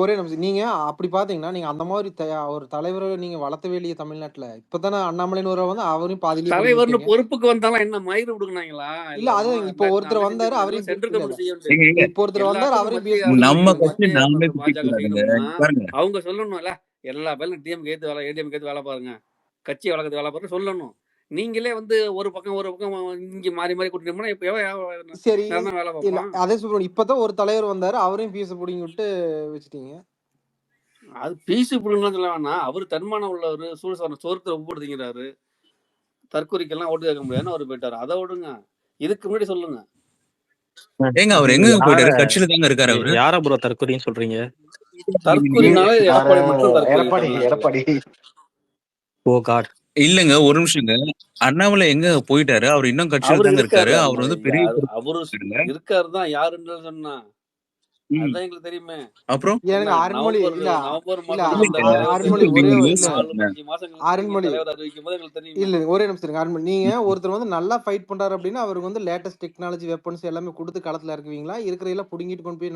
ஒரே நிமிஷம். நீங்க அப்படி பார்த்தீங்கன்னா, நீங்க அந்த மாரி ஒரு தலைவர நீங்க வளர்த்தவே இல்லையே தமிழ்நாட்டுல. இப்ப தானே அண்ணாமலைன்னு ஒருவர் வந்து அவரையும் பாதியிலேயே புடுங்கி தலைவர்னு விட்டீங்க. பொறுப்புக்கு வந்தாலும் என்ன மயிர் விடுங்கனாங்களா? இல்ல அதுதான் இப்போ ஒருத்தர் வந்தாரு எல்லாத்தையும் அவரையும் சென்ட்ரல் இல்ல, இல்ல. கவர்மெண்ட் செய்ய ஏங்க, இப்போ ஒருத்தர் வந்தாரு எல்லாத்துக்கும் அவரையும் மத்திய பிஎஸ் அரசு நம்ம செய்யணும். கட்சி மத்திய நாமளே அரசு பாஜக திட்டிக்கூடாதுங்க. செய்யணும்னா பாருங்க, அவங்க சொல்லணும்ல, எல்லா பேரும் டிஎம்கே ஏத்து வேலை, ஏடிஎம்கே ஏத்து வேலை பாருங்க, கட்சி வளர்க்கறது வேலை பாருங்க சொல்லணும். நீங்களே வந்து ஒரு பக்கம் இங்க மாறி மாறி கூட்டிட்டோம்னா இப்ப சரி. வேலை இல்ல பார்ப்பான். அதே சொல்றேன். இப்பதான் ஒரு தலைவர் வந்தாரு அவரையும் பிஎஸ் புடுங்கி விட்டு வச்சுட்டீங்க. அது பீசு புடுங்கலாம் சொல்ல வேணாம். அவரு தன்மானம் உள்ளவர், சோறுக்கு ஒவ்வொரு திங்கிறாரு, தற்கொலைக்கெல்லாம் ஓட்டு கேட்க முடியாதுன்னு அவரு போயிட்டாரு. அதை விடுங்க, இதுக்கு முன்னாடி சொல்லுங்க. ஏங்க அவர் எங்க போயிட்டாரு? கட்சியில தாங்க இருக்காரு அவரு. யார ப்ரோ தற்கொலைன்னு சொல்றீங்க? தற்கொலைனாலே எடப்பாடி மட்டும் எடப்பாடி. ஓ காட். இல்லங்க, ஒரு நிமிஷங்க. அண்ணாமலை எங்க போயிட்டாரு? அவர் இன்னும் கட்சியில தாங்க இருக்காரு. அவர் வந்து பெரிய அவரு இருக்காரு தான். யாருன்னு சொன்னா அதான் எங்களுக்கு தெரியுமே. அப்புறம் எனக்கு அருண்மொழி இல்ல நவம்பர் அருண்மொழி ஒரே 4-5 மாசங்களுக்கு தலைவர் அறிவிக்கும் போது எங்களுக்கு தெரியும். இல்ல ஒரே நிமிஷம் இருங்க. அருண்மொழி நீங்க ஒருத்தர் வந்து நல்லா ஃபைட் பண்றாரு அப்படின்னா அவருக்கு வந்து லேட்டஸ்ட் டெக்னாலஜி வெப்பன்ஸ் எல்லாமே கொடுத்து களத்துல இறக்குவீங்களா? இருக்கிறதெல்லாம் புடுங்கிட்டு கொண்டு போய்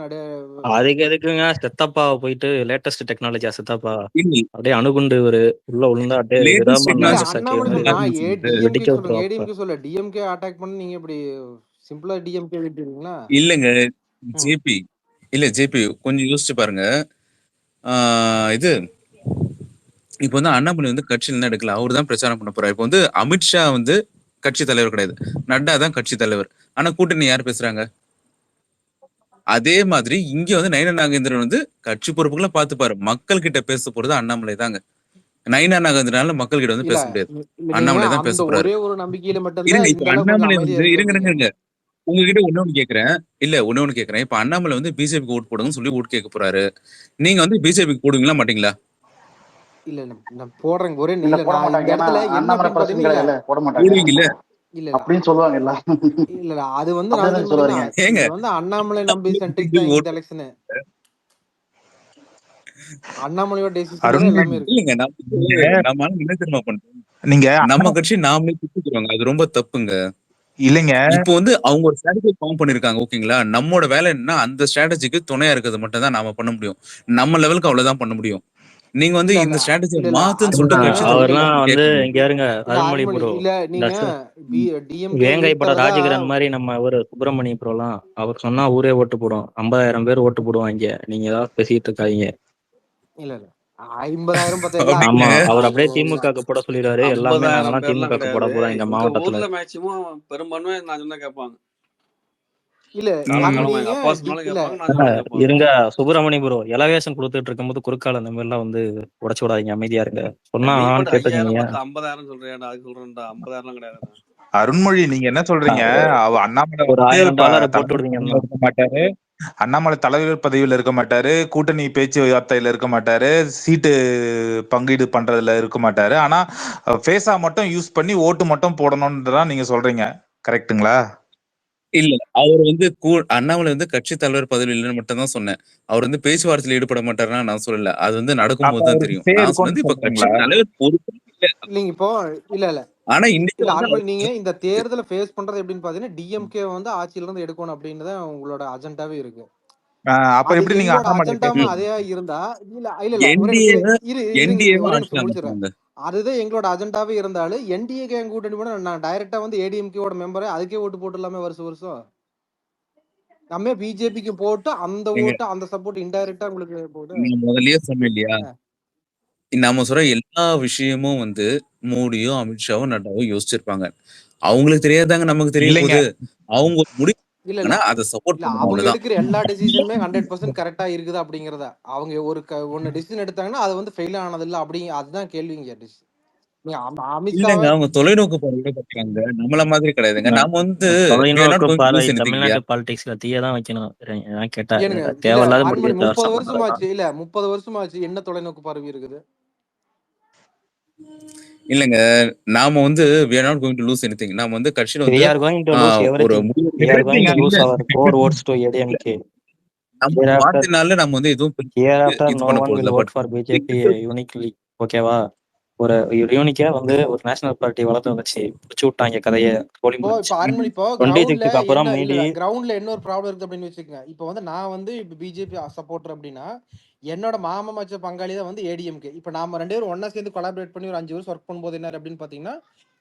அதுக்கு எதுக்குங்க செத்தப்பா போயிட்டு லேட்டஸ்ட் டெக்னாலஜியா செத்தப்பா அப்படியே அணுகுண்டு உள்ள விழுந்தா அப்படியே ஏடிஎம்கே சொல்ல டிஎம்கே அட்டாக் பண்ணி நீங்க இப்படி சிம்பிளா டிஎம்கே விட்டுறீங்களா? இல்லங்க ஜேபி, இல்ல ஜேபி கொஞ்சம் யோசிச்சு பாருங்க. இது இப்ப வந்து அண்ணாமலை வந்து கட்சியில தான் எடுக்கல, அவரு தான் பிரச்சாரம் பண்ண போறாரு. இப்ப வந்து அமித்ஷா வந்து கட்சி தலைவர் கிடையாது, நட்டா தான் கட்சி தலைவர். ஆனா கூட்டணி யார் பேசுறாங்க? அதே மாதிரி இங்க வந்து நயினா நாகேந்திரன் வந்து கட்சி பொறுப்புகளை பார்த்துப்பாரு. மக்கள் கிட்ட பேச போறது அண்ணாமலை தாங்க. நயினா நாகேந்திரனால மக்கள் கிட்ட வந்து பேச முடியாது, அண்ணாமலை தான் பேச போறாரு. ஒரே ஒரு நம்பிக்கையில மட்டும் இப்ப அண்ணாமலை வந்து இருங்க உங்ககிட்ட ஒண்ணு கேக்குறேன். இல்ல ஒண்ணு கேக்குறேன். இப்ப அண்ணாமலை வந்து பிஜேபிக்கு ஓட் போடுங்கன்னு சொல்லி ஓட் கேட்க போறாரு. நீங்க வந்து பிஜேபிக்கு போடுவீங்களா மாட்டீங்களா? இல்ல நான் போடுறேன். ஒரே போட மாட்டாங்க. போட மாட்டாங்க இல்ல அப்படின்னு சொல்லுவாங்க எல்லாம். இல்ல அது வந்து வந்து அண்ணாமலை நம்பி சென்ட்ரிக் தான் இந்த எலெக்ஷன். அண்ணாமலையோட டெசிஷன் எல்லாமே இருக்கு. நம்ம என்ன தெரியுமா பண்றோம்? நீங்க நம்ம கட்சி நாமளே திட்டுறோங்க, அது ரொம்ப தப்புங்க. இல்லைங்க, இப்போ வந்து அவங்க ஒரு ஸ்ட்ராட்டஜி ஃபார்ம் பண்ணிருக்காங்க, ஓகேங்களா? நம்மளோட வேலை என்ன, அந்த ஸ்ட்ராட்டஜிக்கு துணையா இருக்கிறது மட்டும் தான் நாம பண்ண முடியும். நம்ம லெவலுக்கு அவ்வளவுதான் பண்ண முடியும். நீங்க வந்து இந்த ஸ்ட்ராட்டஜி மாத்துன்னு சொல்லிட்டு கட்சி அவர்லாம் வந்து இங்க இருங்க அருண்மொழி ப்ரோ, வேங்கைப்பட ராஜகிரண் மாதிரி நம்ம ஒரு சுப்பிரமணிய ப்ரோலாம் அவர் சொன்னா ஊரே ஓட்டு போடும், 50,000 பேர் ஓட்டு போடுவாங்க. நீங்க ஏதாவது பேசிட்டு இருக்காங்க. இல்ல 50,000 ஆமா, அவர் அப்படியே திமுக போட சொல்லிடுறாரு. எல்லாமே நாங்கெல்லாம் திமுக போட போறோம் இந்த மாவட்டத்துல. மேக்ஸிமம் பெரும்பான்மை நான் சொன்னா கேட்பாங்க. இல்ல இருங்க சுப்பிரமணிய ப்ரோ, எலவேஷன் கொடுத்துட்டு இருக்கும்போது குறுக்கால அந்த மாதிரி எல்லாம் வந்து உடச்சு விடாதீங்க, அமைதியா இருங்க. சொன்னா கேட்டுக்கீங்க. 50,000 சொல்றேன், அது சொல்றேன்டா, 50,000 கிடையாது. அருண்மொழி நீங்க என்ன சொல்றீங்க? அண்ணாமலை ஒரு $1000 போட்டு விடுங்க. மாட்டாரு, அண்ணாமலை தலைவர் பதவியில இருக்க மாட்டாரு, கூட்டணி பேச்சுவார்த்தையில இருக்க மாட்டாரு, சீட்டு பங்கீடு பண்றதுல இருக்க மாட்டாரு. ஆனா ஃபேஸா மட்டும் யூஸ் பண்ணி ஓட்டு மட்டும் போடணும்ன்றதான் நீங்க சொல்றீங்க, கரெக்ட்டுங்களா? இல்ல, அவர் வந்து அண்ணாமலை வந்து கட்சி தலைவர் பதவி இல்லைன்னு மட்டும் தான் சொன்னேன். அவர் வந்து பேச்சுவார்த்தையில் ஈடுபட மாட்டாருன்னா நான் சொல்லல, அது வந்து நடக்கும் போது தான் தெரியும். நான் சொன்னது இப்ப கட்சி தலைவர் பொறுப்பு இல்லைங்க. இப்போ இல்ல ஆனா இன்னைக்கு நீங்க இந்த தேர்தலை ஃபேஸ் பண்றது எப்படின்னு பாத்தீங்கன்னா டிஎம்கே வந்து ஆட்சியில இருந்து எடுக்கணும் அப்படின்னு தான் உங்களோட அஜெண்டாவே இருக்கு. அப்ப எப்படி நீங்க அஜெண்டாவும் அதே இருந்தா அதுதான் எங்களோட அஜெண்டாவே இருந்தாலும் என்டிஏ கேங் கூட்டணி கூட நான் டைரக்டா வந்து ஏடிஎம்கேவோட மெம்பரே அதுக்கே ஓட்டு போட்டுலாமே வருஷம். நம்ம பிஜேபிக்கு போட்டு அந்த ஓட்டு அந்த சப்போர்ட் இன்டைரக்டா உங்களுக்கு போட்டு முதல்லயே சொன்னேன் இல்லையா, நாம சொல்ற எல்லா விஷயமும் வந்து மோடியும் அமித்ஷாவும் நட்டாவும் யோசிச்சிருப்பாங்க. அவங்களுக்கு தெரியாதாங்க, நமக்கு தெரியும். அவங்க முடிவு இல்ல அதை சப்போர்ட் அவங்க எடுக்கிற எல்லா டிசிஷனுமே 100% கரெக்டா இருக்குது அப்படிங்கறத அவங்க ஒன்னு டிசிஷன் எடுத்தாங்கன்னா அது வந்து ஃபெயில் ஆனது இல்ல அப்படி, அதுதான் கேள்விங்க. இல்லங்க, அவங்க தொலைநோக்கு பார்வையோட பார்க்கறாங்க, நம்மள மாதிரி கிடையாதுங்க. நாம வந்து தமிழ்நாட்டு பாலிடிக்ஸ்ல தீயதான் வைக்கணும். கேட்டா தேவையில்லாத 30 வருஷமாச்சு. இல்ல 30 வருஷமாச்சு, என்ன தொலைநோக்கு பார்வை இருக்குது? இல்லங்க, நாம வந்து we are not going to lose anything. நாம வந்து கட்சியில வந்து we are going to lose everything. We are going to lose our core votes to ADMK. நம்ம மாத்தினால நம்ம வந்து எதுவும் hereafter no one will vote for BJP uniquely. ஓகேவா? ஒரு யூனிக்கா வந்து ஒரு நேஷனல் பார்ட்டி வளர்த்து வச்சு பிடிச்சி விட்டாங்க கதையை போலிங் இப்போ பிடிச்சி. அருண்மொழி இப்போ 26 கிரவுண்ட்ல அப்புறம் என்ன மீதி இல்ல கிரவுண்ட்ல என்ன ஒரு ப்ராப்ளம் இருக்கு அப்படின்னு வச்சுக்கோங்க. இப்போ வந்து நான் வந்து இப்போ பிஜேபி சப்போர்ட்டர் அப்படின்னா என்னோட மாமா மச்ச பங்காளி தான் வந்து ஏடிஎம்கே. இப்போ நாம 2 பேரும் ஒண்ணா சேர்ந்து கொலாபரேட் பண்ணி ஒரு 5 வருஷம் ஒர்க் பண்ணும்போது என்ன அப்படின்னு பாத்தீங்கன்னா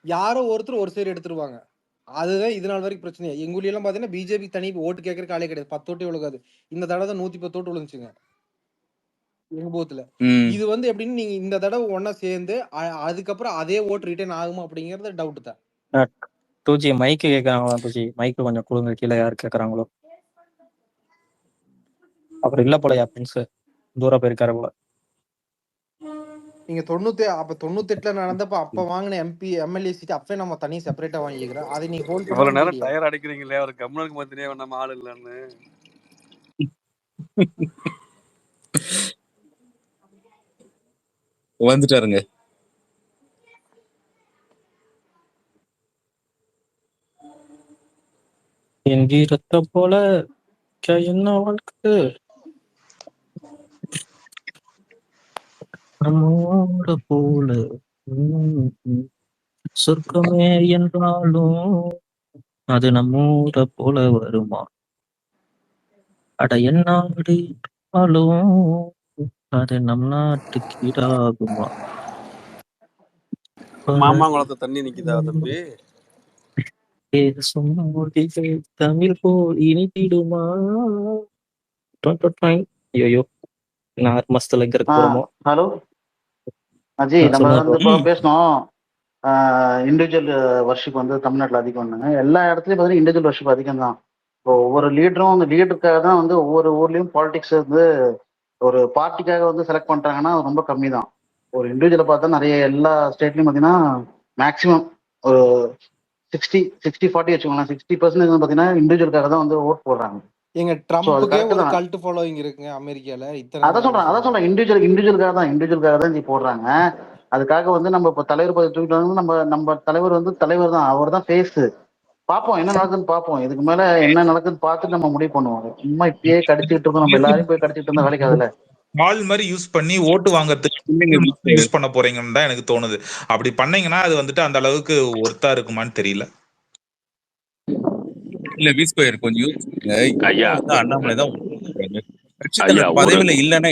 யாரோ ஒருத்தர் ஒரு சைடு எடுத்துருவாங்க. அதுதான் இது நாள் வரைக்கும் பிரச்சனை. எங்க ஊர்ல எல்லாம் பாத்தீங்கன்னா பிஜேபி தனி ஓட்டு கேட்கறதுக்கு ஆளே கிடையாது. 10 ஓட்டு விழுகாது. இந்த தடவை தான் 110 ஓட்டு விழுந்துச்சுங்க எங்க பூத்துல. இது வந்து எப்படின்னு நீங்க இந்த தடவை ஒண்ணா சேர்ந்து அதுக்கப்புறம் அதே ஓட்டு ரிட்டர்ன் ஆகுமா அப்படிங்கறது டவுட் தான். 2G மைக்கு கேட்கறாங்களா? 2G மைக்கு கொஞ்சம் கொடுங்க, கீழே யார் கேட்கறாங்களோ. அப்புறம் இல்ல போலயா ஃப்ரெண்ட்ஸ், தூரம் போயிருக்காரு போல. நீங்க 98ல நடந்தப்ப அப்ப வாங்கின எம்பி எம்எல்ஏ சீட் அப்பவே நம்ம தனி செப்பரேட்டா வாங்கிக்கிறோம். அதை நீ ஹோல்ட் பண்ண இவ்வளவு நேரம் முடியலையா? டயர் அடிக்கிறீங்களே, ஒரு கம்முனுக்கு மத்தினே நம்ம ஆள் இல்லைன்னு. வந்துட்டாருங்க. என் வீரத்தை போல என்ன வாழ்க்கை நம்மோட போல சொர்க்கமே என்றாலும் அது நம்மோட போல வருமா? அட என்னாடு அது நம் நாட்டுக்கு ஈடாகுமா? மாமாங்குளத்தை தண்ணி நிக்குதா தம்பி? தமிழ் போல் இனித்திடுமா? ஐயோ, நான் 6 மாசத்துல எங்க இருக்க போறோமோ. ஹலோ அஜி, நம்ம வந்து இப்போ பேசணும். இண்டிவிஜுவல் வர்ஷிப் வந்து தமிழ்நாட்டில் அதிகம் பண்ணுங்க. எல்லா இடத்துலையும் பார்த்தீங்கன்னா இண்டிவிஜுவல் வர்ஷிப் அதிகம் தான். இப்போ ஒவ்வொரு லீடரும் அந்த லீடருக்காக தான் வந்து ஒவ்வொரு ஊர்லேயும் பாலிடிக்ஸ் வந்து ஒரு பார்ட்டிக்காக வந்து செலக்ட் பண்ணுறாங்கன்னா அது ரொம்ப கம்மி தான். ஒரு இண்டிவிஜுவலை பார்த்தா நிறைய எல்லா ஸ்டேட்லையும் பார்த்தீங்கன்னா மேக்ஸிமம் ஒரு 60-40 வச்சுக்கோங்களேன். 60% பார்த்தீங்கன்னா இண்டிவிஜுவலுக்காக தான் வந்து ஓட் போடுறாங்க. எங்க ட்ரம்ப்புக்கே ஒரு கல்ட் ஃபாலோயிங் இருக்குங்க அமெரிக்கால. அதான் சொல்றேன் இண்டிவிஜுவலுக்காக தான் இங்க போடுறாங்க. அதுக்காக வந்து நம்ம இப்போ தலைவர் பதவி தூக்கிட்டு வந்து நம்ம தலைவர் வந்து தலைவர் தான், அவர் தான் ஃபேஸ். பார்ப்போம் என்ன நடக்குதுன்னு பார்ப்போம். இதுக்கு மேல என்ன நடக்குதுன்னு பார்த்துட்டு நம்ம முடிவு பண்ணுவோம். சும்மா இப்பயே கடிச்சிட்டு இருக்கோம், நம்ம எல்லாரையும் போய் கடிச்சிட்டு இருந்தா வேலைக்கு ஆகல. கால் மாதிரி யூஸ் பண்ணி ஓட்டு வாங்கறதுக்கு யூஸ் பண்ண போறீங்கன்னு தான் எனக்கு தோணுது. அப்படி பண்ணீங்கன்னா அது வந்துட்டு அந்த அளவுக்கு ஒர்த்தா இருக்குமான்னு தெரியல. இல்ல வீஸ்கொயர் கொஞ்சம் யோசிச்சுங்க. ஐயா அண்ணாமலை தான் பதவியில இல்லைன்னா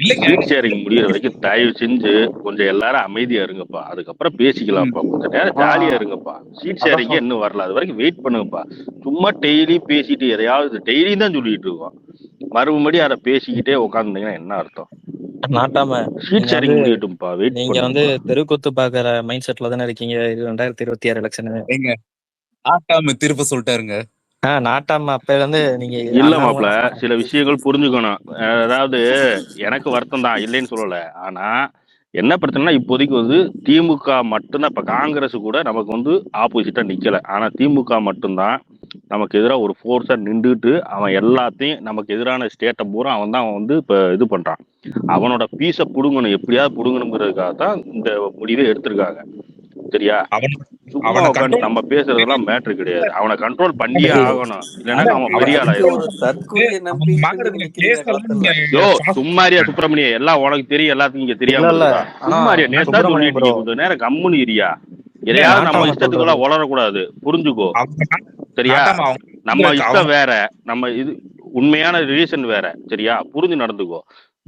சீட் ஷேரிங் முடியற வரைக்கும் தயவு செஞ்சு கொஞ்சம் எல்லாரும் அமைதியா இருங்கப்பா. அதுக்கப்புறம் பேசிக்கலாம்ப்பா. கொஞ்சம் நேரம் ஜாலியா இருங்கப்பா. சீட் ஷேரிங் இன்னும் வரல, அது வரைக்கும் வெயிட் பண்ணுங்கப்பா. சும்மா டெய்லி பேசிட்டு எதையாவது டெய்லி தான் சொல்லிட்டு இருக்கோம். மறுபடியும் அதை பேசிக்கிட்டே உட்காந்துருந்தீங்கன்னா என்ன அர்த்தம்? நாட்டாம சீட் ஷேரிங் முடியட்டும்பா. வெயிட் நீங்க வந்து தெருக்கூத்து பாக்குற மைண்ட் செட்ல தானே இருக்கீங்க. இது 2026 எலெக்ஷன். நாட்டாம திருப்ப சொல்லிட்டாருங்க. நாட்டாம அப்ப வந்து நீங்க இல்ல மாப்ள, சில விஷயங்கள் புரிஞ்சுக்கணும். அதாவது எனக்கு வருத்தம் தான், இல்லைன்னு சொல்லல. ஆனா என்ன பிரச்சனைனா இப்போதைக்கு வந்து திமுக மட்டும்தான். இப்ப காங்கிரஸ் கூட நமக்கு வந்து ஆப்போசிட்டா நிக்கல. ஆனா திமுக மட்டும்தான் நமக்கு எதிராக ஒரு ஃபோர்ஸா நின்றுட்டு அவன் எல்லாத்தையும் நமக்கு எதிரான ஸ்டேட்டை பூரா அவன் தான் வந்து இப்ப இது பண்றான். அவனோட பீஸை புடுங்கணும், எப்படியாவது புடுங்கணுங்கிறதுக்காக தான் இந்த முடிவை எடுத்திருக்காங்க. சரியா? சும்மா உட்காந்து நம்ம பேசுறதெல்லாம் மேட்ரு கிடையாது. அவனை கண்ட்ரோல் பண்ணியே ஆகணும், இல்லைன்னா அவன் பெரிய சும்மாரியா சுப்பிரமணிய எல்லாம் உனக்கு தெரியும், எல்லாத்துக்கும் இங்க தெரியாம சும்மாரியா நேத்தா சொல்லிட்டு கொஞ்ச நேரம் கம்முன்னு இரியா. எதையாவது நம்ம இஷ்டத்துக்குள்ள வளரக்கூடாது, புரிஞ்சுக்கோ. சரியா? நம்ம இஷ்டம் வேற, நம்ம இது உண்மையான ரீசன் வேற. சரியா? புரிஞ்சு நடந்துக்கோ.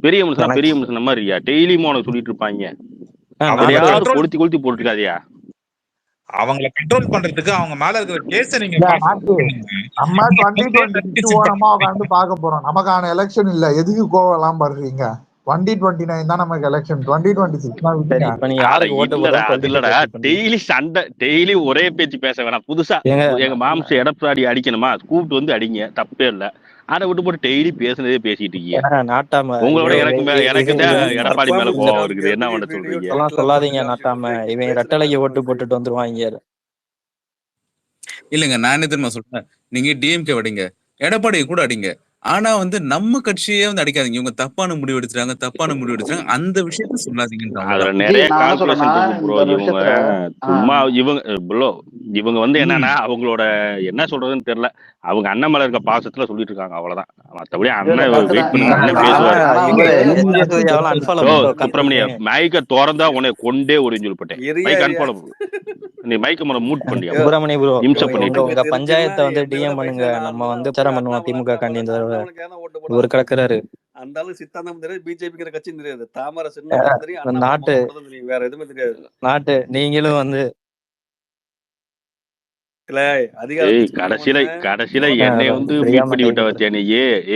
பெரிய மனுஷன் பெரிய மனுஷன் மாதிரி இருக்கியா? டெய்லியும் உனக்கு சொல்லிட்டு இருப்பாங்க. எதையாவது கொளுத்தி கொளுத்தி போட்டுருக்காதியா. அவங்களை கண்ட்ரோல் பண்றதுக்கு அவங்க மேல இருக்கிற கேஸ நீங்க நம்ம 2022 ஓரமா உட்காந்து பார்க்க போறோம். நமக்கான எலெக்ஷன் இல்ல, எதுக்கு கோவம் படுறீங்க? 2029 தான் நமக்கு எலெக்ஷன். 2026 டெய்லி சண்டை, டெய்லி ஒரே பேச்சு பேச வேணாம். புதுசா எங்க மாம்ச எடப்பாடி அடிக்கணுமா, கூப்பிட்டு வந்து அடிங்க, தப்பே இல்ல. அதை விட்டு போட்டு டெய்லி பேசுனதே பேசிட்டு இருக்கீங்க. உங்களோட எனக்கு தான் எடப்பாடி மேல கோவம் இருக்குது. என்ன பண்ண சொல்றீங்க? சொல்லாதீங்க நாட்டாம. இவன் ரெட்டலைக்கு ஓட்டு போட்டுட்டு வந்துருவாங்க. இல்லங்க, நான் என்ன தெரியுமா சொல்றேன், நீங்க டிஎம்கே அடிங்க, எடப்பாடி கூட அடிங்க. ஆனா வந்து நம்ம கட்சியே வந்து அடிக்காதீங்க, இவங்க தப்பான முடிவு எடுத்துறாங்க, அந்த விஷயத்த சொல்லாதீங்கன்ற அதுல அவ்வளவுதான். நிறைய நான் என்ன கால்குலேஷன் சொல்றேன்னா இருக்கு ப்ரோ. இந்த இவங்க விஷயத்துல சும்மா இவங்க வந்து ம். என்னன்னா அவங்களோட என்ன சொல்றதுன்னு தெரியல. அவங்க அண்ணன் மேல இருக்க பாசத்துல சொல்லிட்டு இருக்காங்க, அவ்வளவுதான். மத்தபடி இல்ல இல்ல அண்ணன் கரெக்ட் வெயிட் தான் பண்ணுங்க, கரெக்ட் அண்ணன் தான். பேசுவாரு. ஆனா எங்க வந்து எஸ்ஜே சூர்யாவெல்லாம் அன்ஃபாலோ யோ பண்ணிட்டோம் சுப்பிரமணிய, கத்துறீங்க. மைக்க திறந்தா உன்னை கொண்டே ஒளிஞ்சு போட்டேன். எரியா மைக் எரியா அன்ஃபாலோ, நீ மைக்க மேல மூட் பண்ணியா யோ முதல்ல, சுப்பிரமணி ப்ரோ, இம்சை யோ பண்ணிட்டு உங்க இருக்க. தெரிஞ்சுக்கலாம். பஞ்சாயத்தை வந்து என்னை விட டிஎம் பண்ணுங்க, வயசுல நம்ம நானும் வந்து ஒரு பிரச்சாரம் பண்ணுவோம் அண்ணாமலை திமுக காண்டி. இந்த அண்ணாமலைக்கு ஏன் ஓட்டு இவர் போடான்னு கிடக்குறாரு அந்த ஆளு சித்தாந்தம் தெரியாது, பிஜேபிங்கிற கட்சியும் தெரியாது, தாமரை சின்னம் மட்டும் தெரியும், அண்ணாமலை நாட்டு முகம் மட்டும் தான் தெரியும், வேற எதுவுமே தெரியாது. நாட்டு நீங்களும் வந்து இல்ல அதிகாரத்தை கடைசியில என்னை வந்து மீட் தெரியாம பண்ணி விட்ட கைப்பற்று. வச்சியா நீ?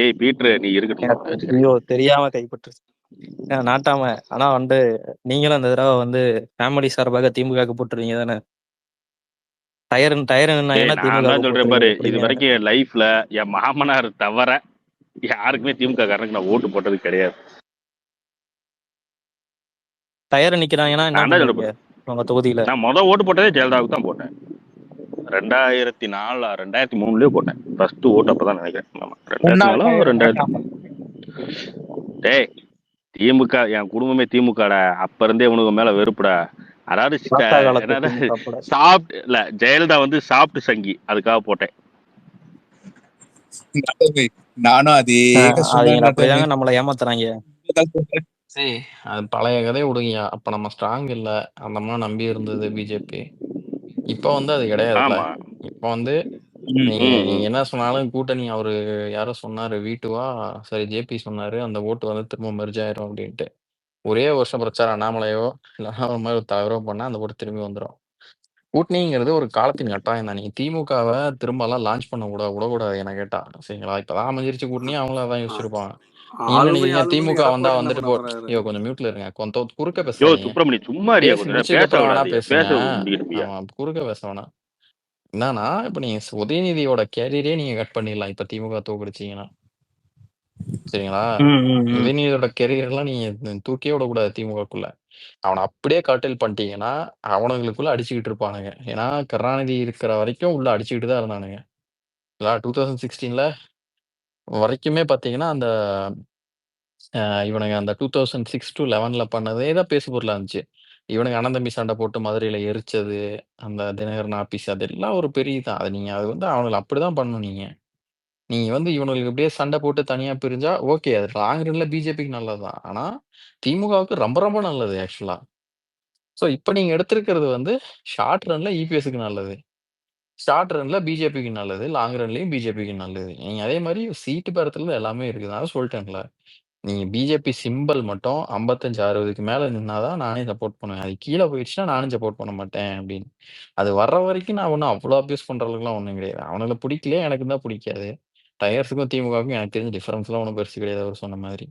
ஏய் பீட்ரு, நீ இருக்கட்டும் வச்சுக்கிறேன். ஐயோ தெரியாம கைப்பற்று நாட்டாம. ஆனா வந்து நீங்களும் அந்த தடவை வந்து ஃபேமிலி சார்பாக திமுக போட்டுருவீங்க தானே? டயர் ஏய் நான் திமுக தான் சொல்றேன் பாரு, போட்டுருவீங்க இது எப்படிங்க? வரைக்கும் என் லைஃப்ல என் மாமனார் தவிர யாருக்குமே திமுக காரனுக்கு நான் ஓட்டு போட்டது கிடையாது. டயர் நிக்கிறாங்கன்னா என்ன நான் தான் பண்ணுவீங்க சொல்றேன், உங்க தொகுதியில? நான் ஓட்டு போட்டதே ஜெயலலிதாவுக்கு தான் போட்டேன். 2004 2003 போட்டேன் ஃபர்ஸ்ட் ஓட்டு. அப்பதான் நினைக்கிறேன். ஆமா, முன்னாள் 2004 மேயர் 2000. டேய் திமுக, என் குடும்பமே திமுகடா. அப்ப இருந்தே உனக்கு மேல வெறுப்புடா. அதாவது தாத்தா காலத்து என்னது திமுக போட. சாப்பிட்டு இல்ல, ஜெயலலிதா வந்து சாப்பிட்டு சங்கி, அதுக்காக போட்டேன். நானும் அதே கஷ்டம் அவங்க தான் அப்படிதாங்க நம்மளை ஏமாத்துறாங்க. சரி, அது பழைய கதையை விடுங்கய்யா. அப்ப நம்ம ஸ்ட்ராங் இல்ல, அந்த மாதிரி நம்பி இருந்தது பிஜேபி. இப்ப வந்து அது கிடையாதுல்ல. ஆமா. இப்ப வந்து நீங்க நீங்க என்ன சொன்னாலும் கூட்டணி, அவரு யாரோ சொன்னாரு, வீட்டுவா சரி ஜேபி சொன்னாரு, அந்த ஓட்டு வந்து திரும்ப மெர்ஜ் ஆயிரும் அப்படின்ட்டு. ஒரே வருஷம் பிரச்சாரம் அண்ணாமலையோ இல்லைன்னா ஒரு மாதிரி ஒரு தலைவரோ பண்ணா அந்த ஓட்டு திரும்பி வந்துடும். கூட்டணிங்கிறது ஒரு காலத்தின் கட்டாயம் தான். நீங்க திமுகவை திரும்ப எல்லாம் லான்ச் பண்ண விடக்கூடாது என்ன கேட்டா. சரிங்களா? இப்பதான் அமைஞ்சிருச்சு கூட்டணி, அவங்களும் அதான் யோசிச்சிருப்பாங்க. நீங்க என்ன நினைக்கிறீங்க? திமுக வந்தா வந்துட்டு போ. ஐயோ கொஞ்சம் மியூட்ல இருங்க, கொஞ்சம் குறுக்க யோ பேசாதீங்க. சுப்பிரமணி சும்மா இருக்கியா? பேசி கொஞ்சம் நேரம் முடிச்சதுக்கு பேச அப்புறம் வேணா விடாதீங்க, பேசுங்க. பேச முடிக்கிட்டு. ஆமா, குறுக்க பேச வேணாம். என்னன்னா இப்ப நீங்க உதயநிதியோட கேரியரே நீங்க கட் பண்ணிடலாம் இப்ப திமுக தோக்கடிச்சீங்கன்னா. சரிங்களா? உதயநிதியோட கெரியர் எல்லாம் நீங்க தூக்கியே விடக்கூடாது திமுகக்குள்ள. அவனை அப்படியே கர்டைல் பண்ணிட்டீங்கன்னா அவனுங்களுக்குள்ள அடிச்சுக்கிட்டு இருப்பானுங்க. ஏன்னா கருணாநிதி இருக்கிற வரைக்கும் உள்ள அடிச்சுக்கிட்டு தான் இருந்தானுங்க. 2016ல வரைக்குமே பாத்தீங்கன்னா அந்த இவனுங்க அந்த 2006 to 11ல பண்ணதே தான் பேசு பொருளா இருந்துச்சு. இவனுங்க அண்ணன் தம்பி சண்டை போட்டு மதுரையில எரிச்சது, அந்த தினகரன் ஆபீஸ், அதெல்லாம் ஒரு பெரிய இதான். அது வந்து அவனுங்கள அப்படிதான் பண்ணணும் நீங்க. நீங்க வந்து இவனுங்களுக்கு இப்படியே சண்டை போட்டு தனியா பிரிஞ்சா ஓகே. அது லாங் ரன்ல பிஜேபிக்கு நல்லதுதான். ஆனா திமுகவுக்கு ரொம்ப ரொம்ப நல்லது ஆக்சுவலா. சோ இப்ப நீங்க எடுத்திருக்கிறது வந்து ஷார்ட் ரன்ல இபிஎஸ்க்கு நல்லது. ஷார்ட் ரன்ல பிஜேபிக்கு நல்லது. லாங் ரன்லயும் பிஜேபிக்கு நல்லது. நீங்க அதே மாரி சீட்டு பேரத்துல எல்லாமே இருக்குது. அதான் சொல்லிட்டேன்ல. நீங்க பிஜேபி சிம்பல் மட்டும் 55, 60க்கு மேல நின்னா தான் நானே சப்போர்ட் பண்ணுவேன். அது கீழ போயிடுச்சுன்னா நானும் சப்போர்ட் பண்ண மாட்டேன் அப்படின்னு. அது வர்ற வரைக்கும் நான் ஒண்ணும் அவ்ளோ அப்யூஸ் பண்ற அளவுக்குலாம் ஒண்ணும் கிடையாது. அவனுங்கள பிடிக்கலையா எனக்கு தான் பிடிக்காது. டயர்ஸுக்கும் திமுகவுக்கும் எனக்கு தெரிஞ்ச டிஃபரன்ஸ்லாம் ஒண்ணும் பெருசு கிடையாது அவரு சொன்ன மாதிரி.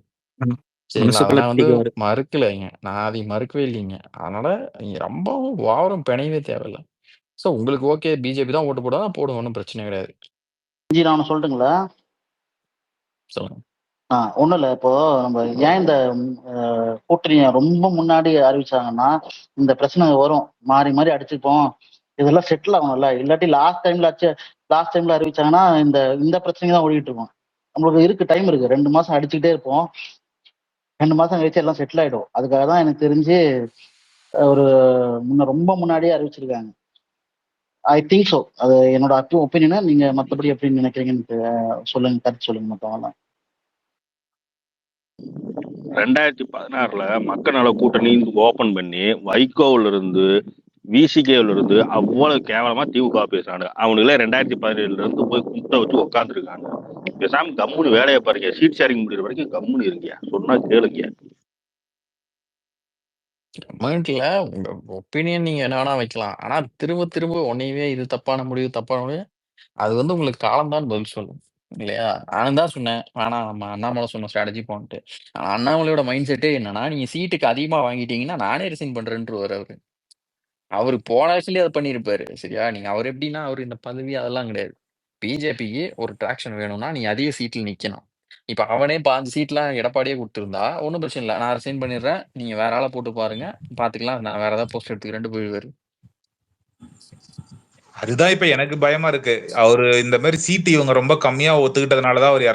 சரிங்களா? அத நான் வந்து மறுக்கலைங்க. நான் அதை மறுக்கவே இல்லைங்க. அதனால நீங்க ரொம்பவும் ஓவரும் பிணையவே தேவையில்ல. சோ உங்களுக்கு ஓகே பிஜேபி தான் ஓட்டு போடுவா போடுங்க, ஒண்ணும் பிரச்சனை கிடையாது. நான் ஒண்ணு சொல்லட்டுங்களா? சொல்லுங்க. ஒண்ணும் இல்ல. இப்போ நம்ம ஏன் இந்த கூட்டணியை ரொம்ப முன்னாடி அறிவிச்சாங்கன்னா இந்த பிரச்சனை வரும், மாறி மாறி அடிச்சுப்போம், இதெல்லாம் செட்டில் ஆகணும்ல. இல்லாட்டி லாஸ்ட் டைம்ல அறிவிச்சாங்கன்னா இந்த இந்த பிரச்சனைக்கு தான் ஓடிட்டு இருக்கோம். நம்மளுக்கு இருக்கு, டைம் இருக்கு, 2 மாசம் அடிச்சுக்கிட்டே இருப்போம். 2 மாசம் கழிச்சு எல்லாம் செட்டில் ஆயிடும். அதுக்காக தான் எனக்கு தெரிஞ்சு ஒரு ரொம்ப முன்னாடியே அறிவிச்சிருக்காங்க. I think so. அது என்னோட ஒப்பீனியனை நீங்க மற்றபடி எப்படி நினைக்கிறீங்கன்னு சொல்லுங்க, கருத்து சொல்லுங்க மற்றவங்க. 2016ல மக்கள் நல கூட்டணி ஓபன் பண்ணி வைகோவில் இருந்து விசிகேல இருந்து அவ்வளவு கேவலமா திமுக பேசுறாங்க. அவனுங்களே 2017ல இருந்து போய் கும்பிட்ட வச்சு உட்காந்துருக்காங்க. பேசாம கம்முனு வேலையை பாருங்க. சீட் ஷேரிங் முடிகிற வரைக்கும் கம்முனு இருக்கியா, சொன்னா கேளுங்க. கமெண்ட்ல உங்க ஒப்பீனியன் நீங்க என்ன வேணா வைக்கலாம். ஆனா திரும்ப திரும்ப உன்னையவே இது தப்பான முடிவு, அது வந்து உங்களுக்கு காலம்தான் பதில் சொல்லும். இல்லையா? நானும் தான் சொன்னேன், வேணாம் நம்ம அண்ணாமலை சொன்ன ஸ்ட்ராட்டஜி போன்ட்டு. ஆனா அண்ணாமலையோட மைண்ட் செட்டே என்னன்னா, நீங்க சீட்டுக்கு அதிகமா வாங்கிட்டீங்கன்னா நானே ரிசைன் பண்றேன்ருவாரு அவரு. அவரு போன ஆக்சுவலி அதை பண்ணியிருப்பாரு. சரியா? நீங்க அவர் எப்படின்னா அவரு இந்த பதவி அதெல்லாம் கிடையாது. பிஜேபிக்கு ஒரு ட்ராக்ஷன் வேணும்னா நீ அதிக சீட்ல நிக்கணும். இப்ப அவனே 5 சீட்லாம் எடப்பாடியே கொடுத்திருந்தா ஒன்றும் பிரச்சனை இல்லை, நான் ரிசைன் பண்ணிடுறேன், நீங்க வேற ஆளை போட்டு பாருங்க, பாத்துக்கலாம், நான் வேற ஏதாவது போஸ்ட் எடுத்துக்கிறேன் போயிடுவாரு. அதுதான் இப்ப எனக்கு பயமா இருக்கு. அவரு இந்த மாதிரி சீட்டு இவங்க ரொம்ப கம்மியா ஒத்துக்கிட்டதுனாலதான் அவர்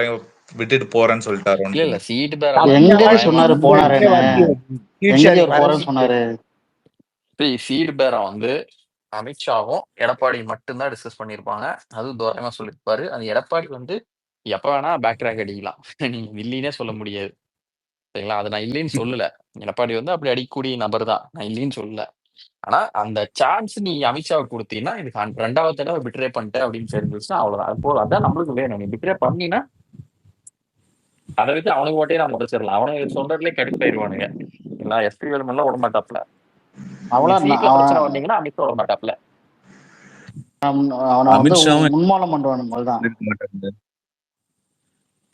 விட்டுட்டு போறேன்னு இல்ல சொல்லிட்டாரோன்னு. இல்ல சீட் பேர் எங்கடி நியாயமா சொன்னாரு வந்து போனாருன்னு? சீட் எங்கடி ஷேரிங் அவர் போறேன்னு சொன்னாரு? சீட் பேரை வந்து அமித்ஷாவும் எடப்பாடி மட்டும்தான் டிஸ்கஸ் பண்ணியிருப்பாங்க. அதுவும் தூரமா சொல்லியிருப்பாரு. அந்த எடப்பாடி வந்து எப்ப வேணா பேக் ட்ராக் அடிக்கலாம். நீங்க இல்லைன்னே சொல்ல முடியாது. சரிங்களா? அது நான் இல்லைன்னு சொல்லல. எடப்பாடி வந்து அப்படி அடிக்கக்கூடிய நபர் தான். நான் இல்லைன்னு சொல்லல. ஆனா அந்த சான்ஸ் நீ அமித்ஷாவுக்கு கொடுத்தீங்கன்னா இது 2வது தடவை பிட்ரே பண்ணிட்டேன் அப்படின்னு தெரிஞ்சிச்சுன்னா அவ்வளவுதான். அது போதும். அதான் நம்மளுக்கு வேணும். நீ பிட்ரே பண்ணினா அதை வச்சு அவனுக்கு ஓட்டையே நான் முடிச்சிடலாம். அவனுக்கு சொல்றதுலேயே கடுப்பாயிருவானுங்க. இல்ல எஸ்பி வேலுமெல்லாம் விட மாட்டாப்ல. அவளா சீட்ல பிரச்சனை வந்தீங்கன்னா அமித்ஷா விட மாட்டாப்ல. அவனை வந்து அமித்ஷாவும் முன்மாலம் பண்றானு தான். இருக்க மாட்டாங்க.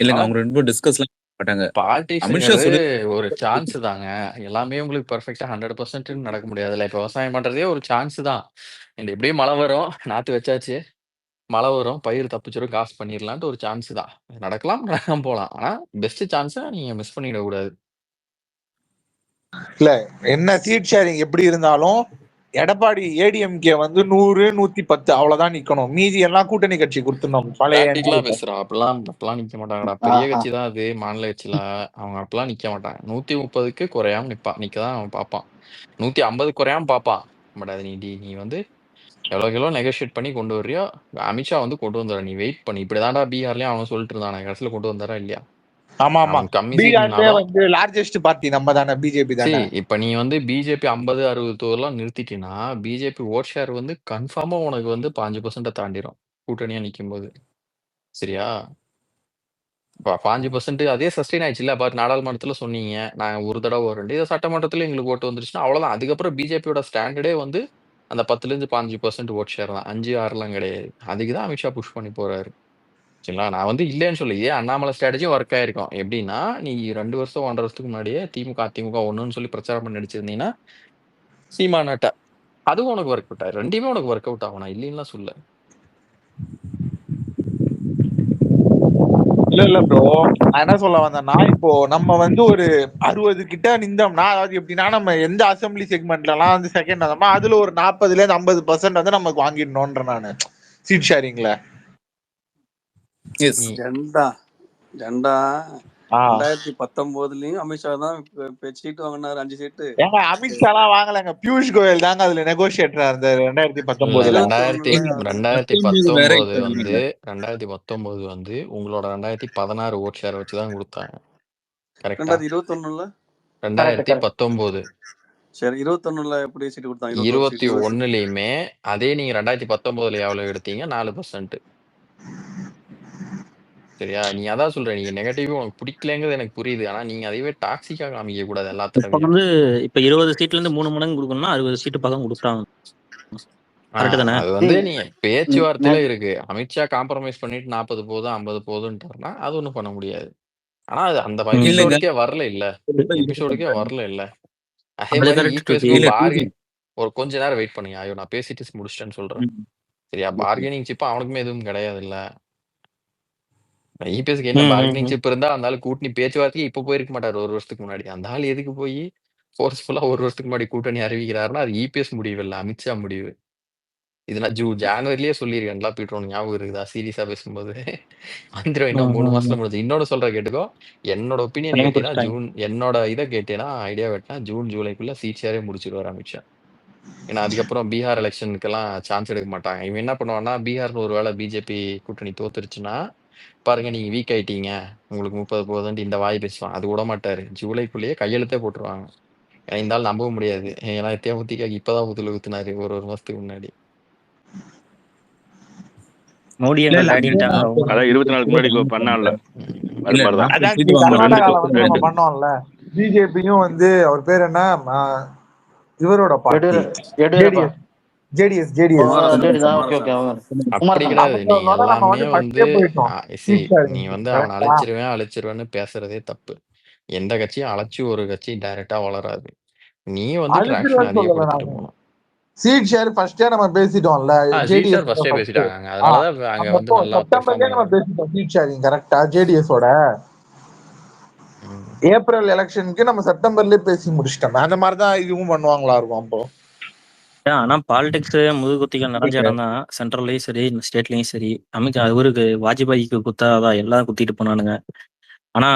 இல்லங்க அவங்க 2 பேரும் டிஸ்கஸ்லாம் மாட்டாங்க. அமித்ஷா பாலிடிக்ஸ்ங்கிறது சொல்லி ஒரு சான்ஸ் தாங்க. எல்லாமே உங்களுக்கு பெர்ஃபெக்ட்டா 100% நடக்க முடியாதுல்ல. இப்ப விவசாயம் பண்றதே ஒரு சான்ஸ் தான். இந்த எப்படியும் மழை வரும். நாத்து வச்சாச்சு. மழை வரும். பயிர் தப்பிச்சிரும். காசு பண்ணிரலான்ட்டு ஒரு சான்ஸ் தான். நடக்கலாம், நடக்காம போலாம். ஆனா பெஸ்ட் சான்ஸ நீங்க மிஸ் பண்ணிடக் கூடாது. இல்ல என்ன சீட் ஷேரிங் எப்படி இருந்தாலும் எடப்பாடி ஏடிஎம்கே வந்து 100 110 அவ்வளவுதான் நிக்கணும். மீதி எல்லாம் கூட்டணி கட்சி கொடுத்துடணும். பழைய பிராக்டிகலா பேசுறோம். அப்பெல்லாம் நிக்க மாட்டாங்கடா. பெரிய ஆஹா. கட்சி தான் அது. மாநில கட்சியில அவங்க அப்பெல்லாம் நிக்க மாட்டாங்க. 130க்கு குறையாம நிக்கதான் அவன் பார்ப்பான். 150 குறையாம பார்ப்பான். பட் அது நீ வந்து எவ்வளோ நெகோஷியேட் பண்ணி கொண்டு வர்றியோ அமித்ஷா வந்து கொண்டு வந்துடுற. நீ வெயிட் பண்ணி இப்படிதான்டா பீகார்லயும் அவன் சொல்லிட்டு இருந்தான். கடைசியில கொண்டு வந்தாரா இல்லையா? ஆமா ஆமா அவன் கம்மி பீகார்லயே சீட்னாலும் வந்து லார்ஜஸ்ட் பார்ட்டி நம்ம தானே, பிஜேபி தானே. இப்ப நீ வந்து பிஜேபி 50 60 தோர்லாம் நிறுத்திட்டீங்கன்னா பிஜேபி ஓட் ஷேர் வந்து கன்ஃபார்மா உனக்கு வந்து 5% தாண்டிடும் கூட்டணியா நிக்கும் போது. சரியா? 5% அதே சஸ்டெயின் ஆயிடுச்சு இல்ல. பாரு நாடாளுமன்றத்துல சொன்னீங்க நாங்க ஒரு தடவை ஒரு 2 சட்டமன்றத்துல எங்களுக்கு ஓட்டு வந்துருச்சுன்னா அவ்வளவுதான். அதுக்கப்புறம் பிஜேபியோட ஸ்டாண்டர்டே வந்து அந்த 10ல 5% ஓட் ஷேர் தான். 5 6லாம் கிடையாது. அதுக்குதான் அமித்ஷா புஷ் பண்ணி போறாரு. சரிங்களா? நான் வந்து இல்லைன்னு சொல்லி அண்ணாமலை ஸ்ட்ராட்டஜியும் ஒர்க் ஆயிருக்கும். எப்படின்னா நீ 2 வருஷம் 1.5 வருஷத்துக்கு முன்னாடியே திமுக அதிமுக ஒண்ணுன்னு சொல்லி பிரச்சாரம் பண்ணி நடிச்சிருந்தீங்கன்னா சீமானாட்ட அதுவும் உனக்கு ஒர்க் அவுட் ஆயிரும். 2மே உனக்கு ஒர்க் அவுட் ஆகும். நான் இல்லைன்னா சொல்ல. இல்ல ப்ரோ, நான் என்ன சொல்ல வந்தேன்னா இப்போ நம்ம வந்து ஒரு 60 கிட்ட நின்றோம்னா, அதாவது எப்படின்னா நம்ம எந்த அசம்பிளி செக்மெண்ட்ல எல்லாம் வந்து செகண்ட் வந்தோமோ அதுல ஒரு 40ல இருந்து 50% வந்து நமக்கு வாங்கிடணும்ன்ற நானு சீட் ஷேரிங்ல. ஜெண்டா 2019லயும் அமித்ஷா தான் சீட்டு வாங்கினாரு 5 சீட்டு. ஏங்க அமித்ஷாலாம் வாங்கலங்க, பியூஷ் கோயல் தாங்க அதுல நெகோசியேட்டரா இருந்தாரு 2019ல. 2019 வந்து உங்களோட 2016 ஓட் ஷேர் வச்சுதான் கொடுத்தாங்க. கரெக்டா? 2021ல 2019 சரி 21ல எப்படி சீட்டு கொடுத்தாங்க? 21லயுமே அதே நீங்க 2019ல எவ்வளவு எடுத்தீங்க? 4%. சரியா? நீ அதான் சொல்ற. நீங்க நெகட்டிவ் உனக்கு பிடிக்கலங்கிறது எனக்கு புரியுது. ஆனா நீங்க அதையவே டாக்ஸிக்கா காமிக்க கூடாது எல்லா இப்ப தடவையும். வந்து இப்ப 20 சீட்ல இருந்து 3 மடங்கு கொடுக்கணும்னா 60 சீட்டு பக்கம் கொடுத்தாங்க. கரெக்ட் தானே? அது வந்து நீங்க பேச்சுவார்த்தையில இருக்கு. அமித்ஷா காம்ப்ரமைஸ் பண்ணிட்டு 40 போதும் 50 போதும்ட்டாருன்னா அது ஒண்ணும் பண்ண முடியாது. ஆனா அது அந்த எபிசோடுக்கே வரல இல்ல. அதே அது மாதிரி correct இபிஎஸ்க்கும் டுவெண்ட்டி. பார்கெனிங் ஒரு கொஞ்ச நேரம் வெயிட் பண்ணுங்க. ஐயோ நான் பேசிட்டு முடிச்சிட்டேன்னு சொல்றேன். சரியா? பார்கெனிங் சிப் அவனுக்குமே எதுவும் கிடையாது இல்ல. இபிஎஸ்க்கு என்ன பார்கெனிங் சிப் இருந்தா அந்த ஆளு கூட்டணி பேச்சுவார்த்தைக்கு இப்ப போயிருக்க மாட்டாரு 1 வருஷத்துக்கு முன்னாடி. அந்த ஆள் எதுக்கு போய் ஃபோர்ஸ்ஃபுல்லா 1 வருஷத்துக்கு முன்னாடி கூட்டணி அறிவிக்கிறாருன்னா அது இபிஎஸ் முடிவு இல்ல, அமித்ஷா முடிவு. இது நான் ஜான்வரிலேயே சொல்லியிருக்கேன்ல பீட்டர், உனக்கு ஞாபகம் இருக்குதா? சீரியஸா பேசும்போது வந்துடும் இன்னும் 3 மாசத்துல முடிஞ்சு. இன்னொன்னு சொல்ற கேட்டுக்கோ. என்னோட ஒப்பீனியன் கேட்டீங்கன்னா என்னோட இதை கேட்டீங்கன்னா ஐடியா கேட்டா ஜூன் ஜூலைக்குள்ள சீட் ஷேரே முடிச்சிருவாரு அமித்ஷா. ஏன்னா அதுக்கப்புறம் பீகார் எலெக்ஷனுக்கெல்லாம் சான்ஸ் எடுக்க மாட்டாங்க. இவன் என்ன பண்ணுவான்னா பீகார்ல ஒரு வேளை பிஜேபி கூட்டணி தோத்துருச்சுன்னா பாருங்க நீங்க வீக் ஆயிட்டீங்க உங்களுக்கு 30 போகுதுன்ட்டு இந்த வாய் பேசுவான். அது விட மாட்டாரு. ஜூலைக்குள்ளேயே கையெழுத்தே போட்டுருவாங்க. ஏன்னா இந்த ஆள் நம்பவும் முடியாது. ஏன்னா தேமுதிக இப்பதான் ஊத்துல ஊத்துனாரு ஒரு மாசத்துக்கு முன்னாடி. மோடி எங்க டாடின்ட்டாங்க. அதான் 24 முன்னாடி பண்ணான்ல அது மாதிரிதான். அதான் கர்நாடகால வந்து நம்ம பண்ணோம்ல. பிஜேபியும் வந்து அவர் பேர் என்ன, இவரோட பார்ட்டி ஜேடிஎஸ் அப்படி கிடையாது. நீ எல்லாமே வந்து நீ வந்து அவனை அழைச்சிருவேன்னு பேசுறதே தப்பு. எந்த கட்சியும் அழைச்சு ஒரு கட்சி டைரக்டா வளராது. நீ வந்து டிராக்ஷன் அதிகப்படுத்திட்டு போகணும். சீட் ஷேர் ஃபர்ஸ்டே நம்ம பேசிட்டோம்ல. ஜேடிஎஸ் ஃபர்ஸ்டே பேசிட்டாங்க. அதனால அங்க வந்து நல்லா செப்டம்பர்லயே நம்ம பேசிட்டோம் சீட் ஷேரிங். கரெக்ட்டா? ஜேடிஎஸோட ஏப்ரல் எலெக்ஷனுக்கு நம்ம செப்டம்பர்லயே பேசி முடிச்சிட்டோம். அந்த மாதிரி தான் இதுவும் பண்ணுவாங்களா இருக்கும் அப்போ. ஆனா பாலிடிக்ஸ் முதுகுத்திகள் நிறைஞ்ச இடம் தான். சென்ட்ரல்லையும் சரி ஸ்டேட்லயும் சரி. அமித்ஷா அவருக்கு வாஜ்பாய்க்கு குத்தாதான் எல்லாம் குத்திட்டு போனானுங்க. ஆனா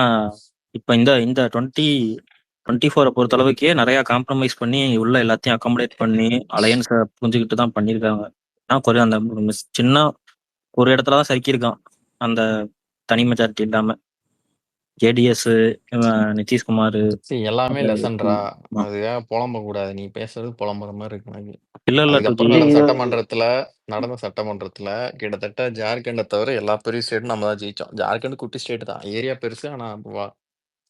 இப்ப இந்த இந்த 2024 பொறுத்த அளவுக்கே நிறைய காம்ப்ரமைஸ் பண்ணி உள்ள எல்லாத்தையும் அகாமடேட் பண்ணி அலையன்ஸை புரிஞ்சுக்கிட்டு தான் பண்ணியிருக்காங்க. ஆனா குறைய அந்த சின்ன ஒரு இடத்துல தான் சறுக்கியிருக்கான் அந்த தனி மெஜாரிட்டி இல்லாம. ஜேடிஎஸ், நிதிஷ்குமார், எல்லாமே லெசன்ரா. அதுக்காக புலம்ப கூடாது. நீ பேசுறது புலம்புற மாதிரி இருக்கு எனக்கு. இல்ல இல்ல அதுக்கப்புறம் ஜி, நடந்த சட்டமன்றத்துல கிட்டத்தட்ட ஜார்க்கண்டை தவிர எல்லா பெரிய ஸ்டேட்டும் நம்ம தான் ஜெயிச்சோம். ஜார்க்கண்ட் குட்டி ஸ்டேட் தான், ஏரியா பெருசு, ஆனா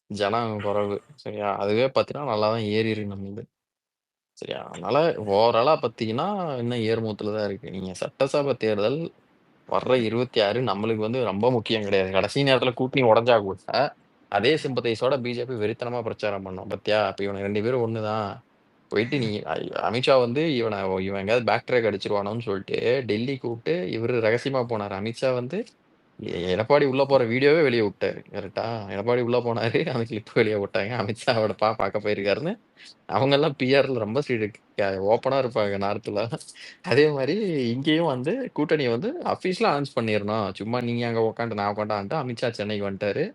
ஜனம் குறைவு. சரியா, அதுவே பார்த்தீங்கன்னா நல்லா தான் ஏறி இருக்கு நம்ம இது. சரியா, அதனால ஓவராலா பார்த்தீங்கன்னா இன்னும் ஏர்மூத்துல தான் இருக்கு. நீங்க சட்டசபை தேர்தல் வர்ற 26 நம்மளுக்கு வந்து ரொம்ப முக்கியம் கிடையாது. கடைசி நேரத்துல கூட்டணி உடஞ்சா கூட அதே சிம்பத்தைஸோட பிஜேபி வெறித்தனமா பிரச்சாரம் பண்ணோம். பத்தியா, இப்ப இவனை 2 பேரும் ஒண்ணுதான். போயிட்டு நீ அமித்ஷா வந்து இவன் எங்கேயாவது பேக் ட்ராக் அடிச்சிருவானோன்னு சொல்லிட்டு டெல்லி கூப்பிட்டு இவரு ரகசியமா போனாரு. அமித்ஷா வந்து எடப்பாடி உள்ள போற வீடியோவே வெளியே விட்டாரு. கரெக்டா, எடப்பாடி உள்ள போனாரு, அந்த கிளிப் வெளியே விட்டாங்க. அமித்ஷாவோட பார்க்க போயிருக்காருன்னு அவங்க எல்லாம் பிஆர்ல ரொம்ப ஓப்பனா இருப்பாங்க நார்த்ல. அதே மாதிரி இங்கேயும் வந்து கூட்டணியை வந்து அஃபீஷியலா அனௌன்ஸ் பண்ணிடணும். சும்மா நீங்க அங்க உட்காந்து நான் உட்காந்துட்டு அமித்ஷா சென்னைக்கு வந்துட்டாரு.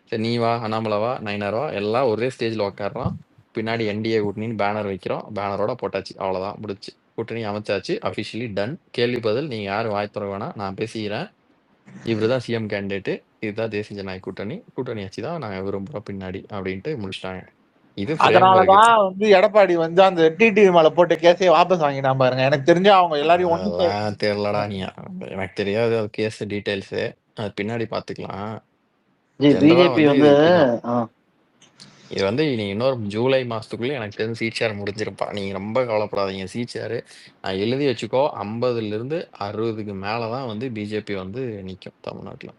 சரி, நீ வா, அண்ணாமலை வா, நயினார் வா, எல்லாம் ஒரே ஸ்டேஜ்ல உட்காடுறோம். பின்னாடி என்டிஏ கூட்டணின்னு பேனர் வைக்கிறோம். பேனரோட போட்டாச்சு, அவ்வளவுதான், முடிச்சு. கூட்டணி அமைச்சாச்சு, அஃபிஷியலி டன். கேள்வி பதில் நீங்க யாரும் வாய் தர வேணாம், நான் பேசிக்கிறேன். இவருதான் சிஎம் கேண்டிடேட், இதுதான் தேசிய ஜனநாயக கூட்டணி ஆச்சு தான் நாங்க விரும்புறோம் பின்னாடி அப்படின்ட்டு முடிச்சிட்டாங்க. இது அதனாலதான் வந்து எடப்பாடி வந்து அந்த டிடிவி மேல போட்ட கேஸையே வாபஸ் வாங்கினா பாருங்க. எனக்கு தெரிஞ்சு அவங்க எல்லாரையும் ஒண்ணு தெரியலடா. நீ எனக்கு தெரியாது அது கேஸ் டீடைல்ஸ், அது பின்னாடி பாத்துக்கலாம். பிஜேபி வந்து இது வந்து நீ இன்னொரு ஜூலை மாசத்துக்குள்ள எனக்கு தெரிஞ்சு சீட் ஷேர் முடிஞ்சிருப்பா. நீங்க ரொம்ப கவலைப்படாதீங்க. சீட் ஷேர் நான் எழுதி வச்சுக்கோ, 50ல இருந்து 60க்கு மேலதான் வந்து பிஜேபி வந்து நிக்கும் தமிழ்நாட்டுல.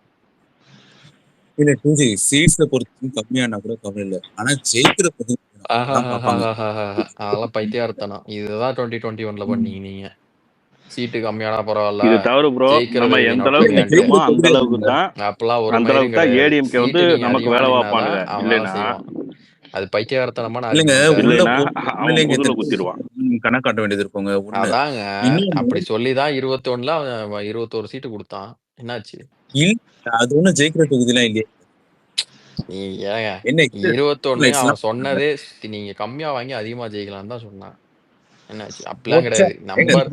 இல்ல டூஜி சீட்ஸ்ல பொறுத்து கம்மியானா கூட கவலை இல்லை, ஆனா ஜெயிக்கிற அதெல்லாம் பைத்தியார்த்தனம். இதுதான் 2021ல பண்ணீங்க நீங்க. சீட்டு கம்மியானா பரவாயில்ல, இது தவிர ப்ரோ, நம்ம எந்த அளவுக்கு நிக்கிறோமோ அந்த அளவுக்கு தான் அப்பெல்லாம் ஒரு அந்த அளவுக்கு தான் ஏடிஎம்கே வந்து நமக்கு வேலை பார்ப்பானுங்க. இல்லைன்னா அது பைத்தியார்த்தனமா இல்லைங்க, இல்லைன்னா அவன் முதுகுல குத்திடுவான். கணக்காட்ட வேண்டியது இருக்குங்க. அதாங்க, அப்படி சொல்லிதான் 21ல 21 சீட்டு கொடுத்தான். என்னாச்சு? அது ஒண்ணும் ஜெயிக்கிற தொகுதிலாம் இல்லையே. நீ ஏங்க 21 அவன் சொன்னதே நீங்க கம்மியா வாங்கி அதிகமா ஜெயிக்கலாம் தான் சொன்னான். என்னாச்சு? அப்படிலாம் கிடையாது. நம்பர்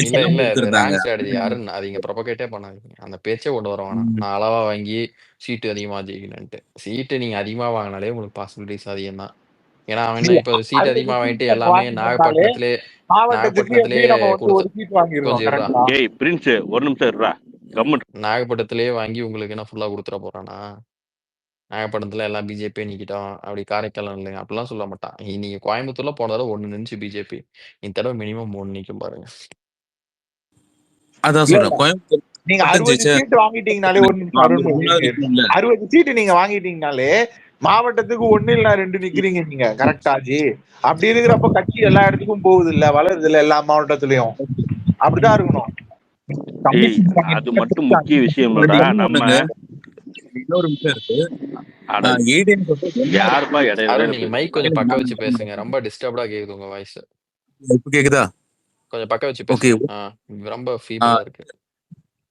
இல்ல ரேங்க் ஸ்ட்ராட்டஜி யாரும் அதிக ப்ரொபகேட்டே பண்ணாதீங்க. அந்த பேச்சே கொண்டு வர வேணாம். நான் அளவா வாங்கி சீட்டு அதிகமா ஜெயிக்கணும்ட்டு. சீட்டு நீங்க அதிகமா வாங்கினாலே உங்களுக்கு பாசிபிலிட்டிஸ் அதிகம் தான். ஏன்னா அவன் இப்ப சீட் அதிகமா வாங்கிட்டு எல்லாமே நாகப்பட்டினத்திலே பிரின்ஸ் ஒரு நிமிஷம் இருடா. நாகப்பட்டினத்திலேயே வாங்கி உங்களுக்கு என்ன ஃபுல்லா கொடுத்துட போறானா? நாகப்பட்டினத்துல எல்லாம் பிஜேபி நிக்கிட்டோம், அப்படி காரைக்கால் இல்லைங்க அப்படிலாம் சொல்ல மாட்டான். நீங்க கோயம்புத்தூர்ல போன தடவை 1 நின்னுச்சு பிஜேபி, இந்த தடவை மினிமம் 3 நிக்கும் பாருங்க. அதான் சொல்றேன், நீங்க 60 சீட் வாங்கிட்டீங்கனாலே 60 சீட் நீங்க வாங்கிட்டீங்கனாலே மாவட்டத்துக்கு 1 இல்ல 2 நிக்கிறீங்க நீங்க. கரெக்டா ஜி? அப்படி இருக்கிறப்ப கட்சி எல்லா இடத்துக்கும் போகுது இல்ல, வளருது இல்ல எல்லா மாவட்டத்திலயும். அப்படிதான் இருக்கணும். அது மட்டும் முக்கிய விஷயம் இல்லடா. நம்ம இன்னொரு விஷயம் இருக்கு. யாருப்பா இடையில நீங்க மைக் கொஞ்சம் பக்கம் வச்சு பேசுங்க, ரொம்ப டிஸ்டர்ப்டா கேக்குது உங்க வாய்ஸ். இப்ப கேக்குதா? கொஞ்சம் பக்கம் வச்சு பேசுங்க, ரொம்ப ஃபீபிளா இருக்கு.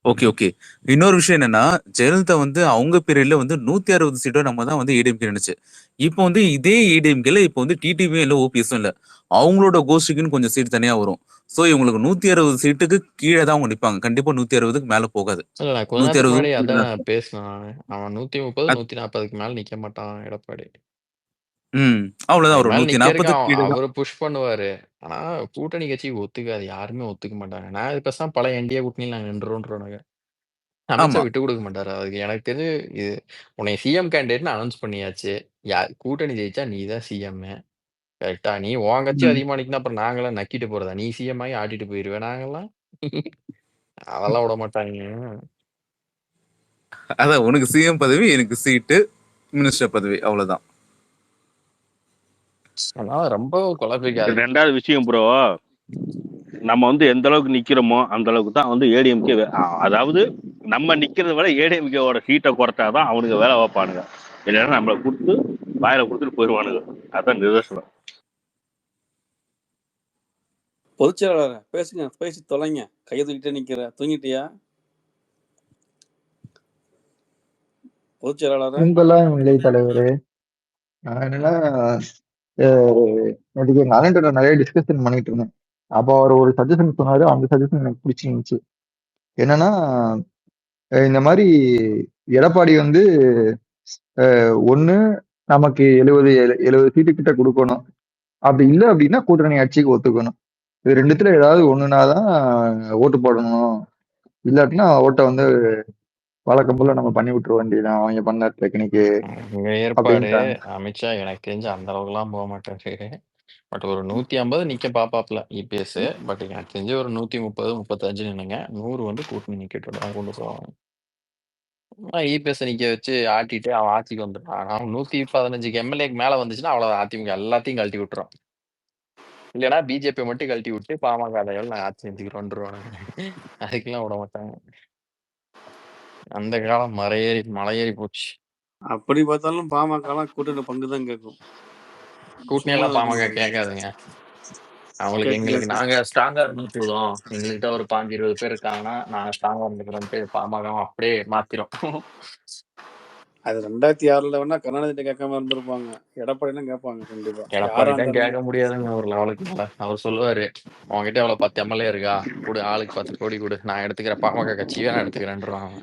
ஓகே. இன்னொரு விஷயம் என்னன்னா, ஜெயலலிதா வந்து அவங்க பீரியட்ல வந்து 160 சீட்டோ நம்ம தான் வந்து ஏடிஎம்கே நினைச்சு. இப்போ வந்து இதே ஏடிஎம்கேல இப்போ வந்து டிடிவியும் இல்ல, ஓபிஎஸும் இல்ல, அவங்களோட கோஷ்டிக்குன்னு கொஞ்சம் சீட் தனியா வரும். சோ இவங்களுக்கு 160 சீட்டுக்கு கீழே தான் அவங்க நிப்பாங்க. கண்டிப்பா 160க்கு மேல போகாது. பேசினான் அவன் 130 140க்கு மேல நிக்க மாட்டான் எடப்பாடி. அவ்வளவுதான், ஒரு 140 அவரு புஷ் பண்ணுவாரு. ஆனா கூட்டணி கட்சி ஒத்துக்காது, யாருமே ஒத்துக்க மாட்டாங்க. நான் இது பேசாம பல என்டிஏ கூட்டணியில் நாங்க நின்றோன்றோம். அமித்ஷா விட்டு கொடுக்க மாட்டாரு. அதுக்கு எனக்கு தெரிஞ்சு இது உன்னை சிஎம் கேண்டிடேட்னு அனௌன்ஸ் பண்ணியாச்சு. கூட்டணி ஜெயிச்சா நீ தான் சிஎம். கரெக்டா? நீ உன் கட்சி அதிகமா நிக்கணும், அப்புறம் நாங்களாம் நக்கிட்டு போறதா? நீ சிஎம் ஆகி ஆட்டிட்டு போயிருவேன் நாங்கெல்லாம். அதெல்லாம் விட மாட்டாங்க. அதான் உனக்கு சிஎம் பதவி, எனக்கு சீட்டு, மினிஸ்டர் பதவி, அவ்வளவுதான். ரொம்ப குழப்பிக்காது. 2வது விஷயம் ப்ரோ, நம்ம வந்து எந்த அளவுக்கு நிக்கிறோமோ அந்த அளவுக்கு தான் வந்து ஏடிஎம்கே, அதாவது நம்ம நிக்கிறத விட ஏடிஎம்கேவோட சீட்டை குறைச்சாதான் அவனுக்கு வேலை வைப்பானுங்க. இல்லைன்னா நம்மளை கொடுத்து வாயில கொடுத்துட்டு போயிடுவானுங்க. அதான் நிதர்சனம். பொதுச்செயலாளர் பேசுங்க, பேசி தொலைங்க. கையை தூக்கிட்டே நிக்கிற, தூங்கிட்டியா? பொதுச் செயலாளர் உங்களாம் இளைய தலைவரே. நான் என்னன்னா நேற்றுக்கு எங்க அண்ணன்ட்ட நிறைய டிஸ்கஷன் பண்ணிட்டு இருந்தேன். அப்போ அவர் ஒரு சஜஷன் சொன்னாரு. அந்த சஜஷன் எனக்கு பிடிச்சிருந்துச்சு. என்னன்னா இந்த மாதிரி எடப்பாடி வந்து ஒண்ணு நமக்கு 70 சீட்டு கிட்ட கொடுக்கணும். அப்படி இல்லை அப்படின்னா கூட்டணி ஆட்சிக்கு ஒத்துக்கணும். இது ரெண்டுத்துல ஏதாவது ஒண்ணுனாதான் ஓட்டு போடணும். இல்லாட்டினா ஓட்டை வந்து வழக்கம் போல நம்ம பண்ணி விட்டுற வேண்டியதான் அவங்க பண்ண டெக்னிக்கு உங்க ஏற்பாடு அப்படின்ட்டாங்க. அமித்ஷா எனக்கு தெரிஞ்சு அந்த அளவுக்கு எல்லாம் போக மாட்டாரு. பட் ஒரு 150 நிக்க பாப்பாப்ல இபிஎஸ். பட் எனக்கு தெரிஞ்சு ஒரு 130 35 நின்னுங்க. 100 வந்து கூட்டணி நிக்கட்டும் தான் கொண்டு போவாங்க. இபிஎஸ் நிக்க வச்சு ஆட்டிட்டு அவன் ஆட்சிக்கு வந்துட்டான். அவன் 115க்கு எம்எல்ஏக்கு மேல வந்துச்சுன்னா அவ்வளவு அதிமுக எல்லாத்தையும் கழட்டி விட்டுரும். இல்லைன்னா பிஜேபி மட்டும் கழட்டி விட்டு பாமக நான் ஆட்சி செஞ்சுக்கிறோன்றுவானுங்க. அதுக்கெல்லாம் விட மாட்டாங்க. அந்த காலம் மலையேறி போச்சு. அப்படி பார்த்தாலும் பாமக கூட்டணி பங்கு தான் கேட்கும். கூட்டணி எல்லாம் பாமக கேட்காதுங்க. அவங்களுக்கு எங்களுக்கு நாங்க ஸ்ட்ராங்கா இருந்துக்கிறோம். எங்ககிட்ட ஒரு 15-20 பேர் இருக்காங்கன்னா நாங்க ஸ்ட்ராங்கா இருந்துக்கிறோம்ட்டு பாமக அப்படியே மாத்திரும். அது 2006 வேணா கருணாநிதி கேட்காம இருந்திருப்பாங்க. எடப்பாடிலாம் கேட்பாங்க கண்டிப்பா. எடப்பாடி தான் கேட்க முடியாதுங்க ஒரு லெவலுக்கு மேல. அவர் சொல்லுவாரு, உங்ககிட்ட எவ்வளவு 10 எம்எல்ஏ இருக்கா, கொடு ஆளுக்கு 10 கோடி கொடு, நான் எடுத்துக்கிறேன், பாமக கட்சியே நான் எடுத்துக்கிறேன்றாங்க.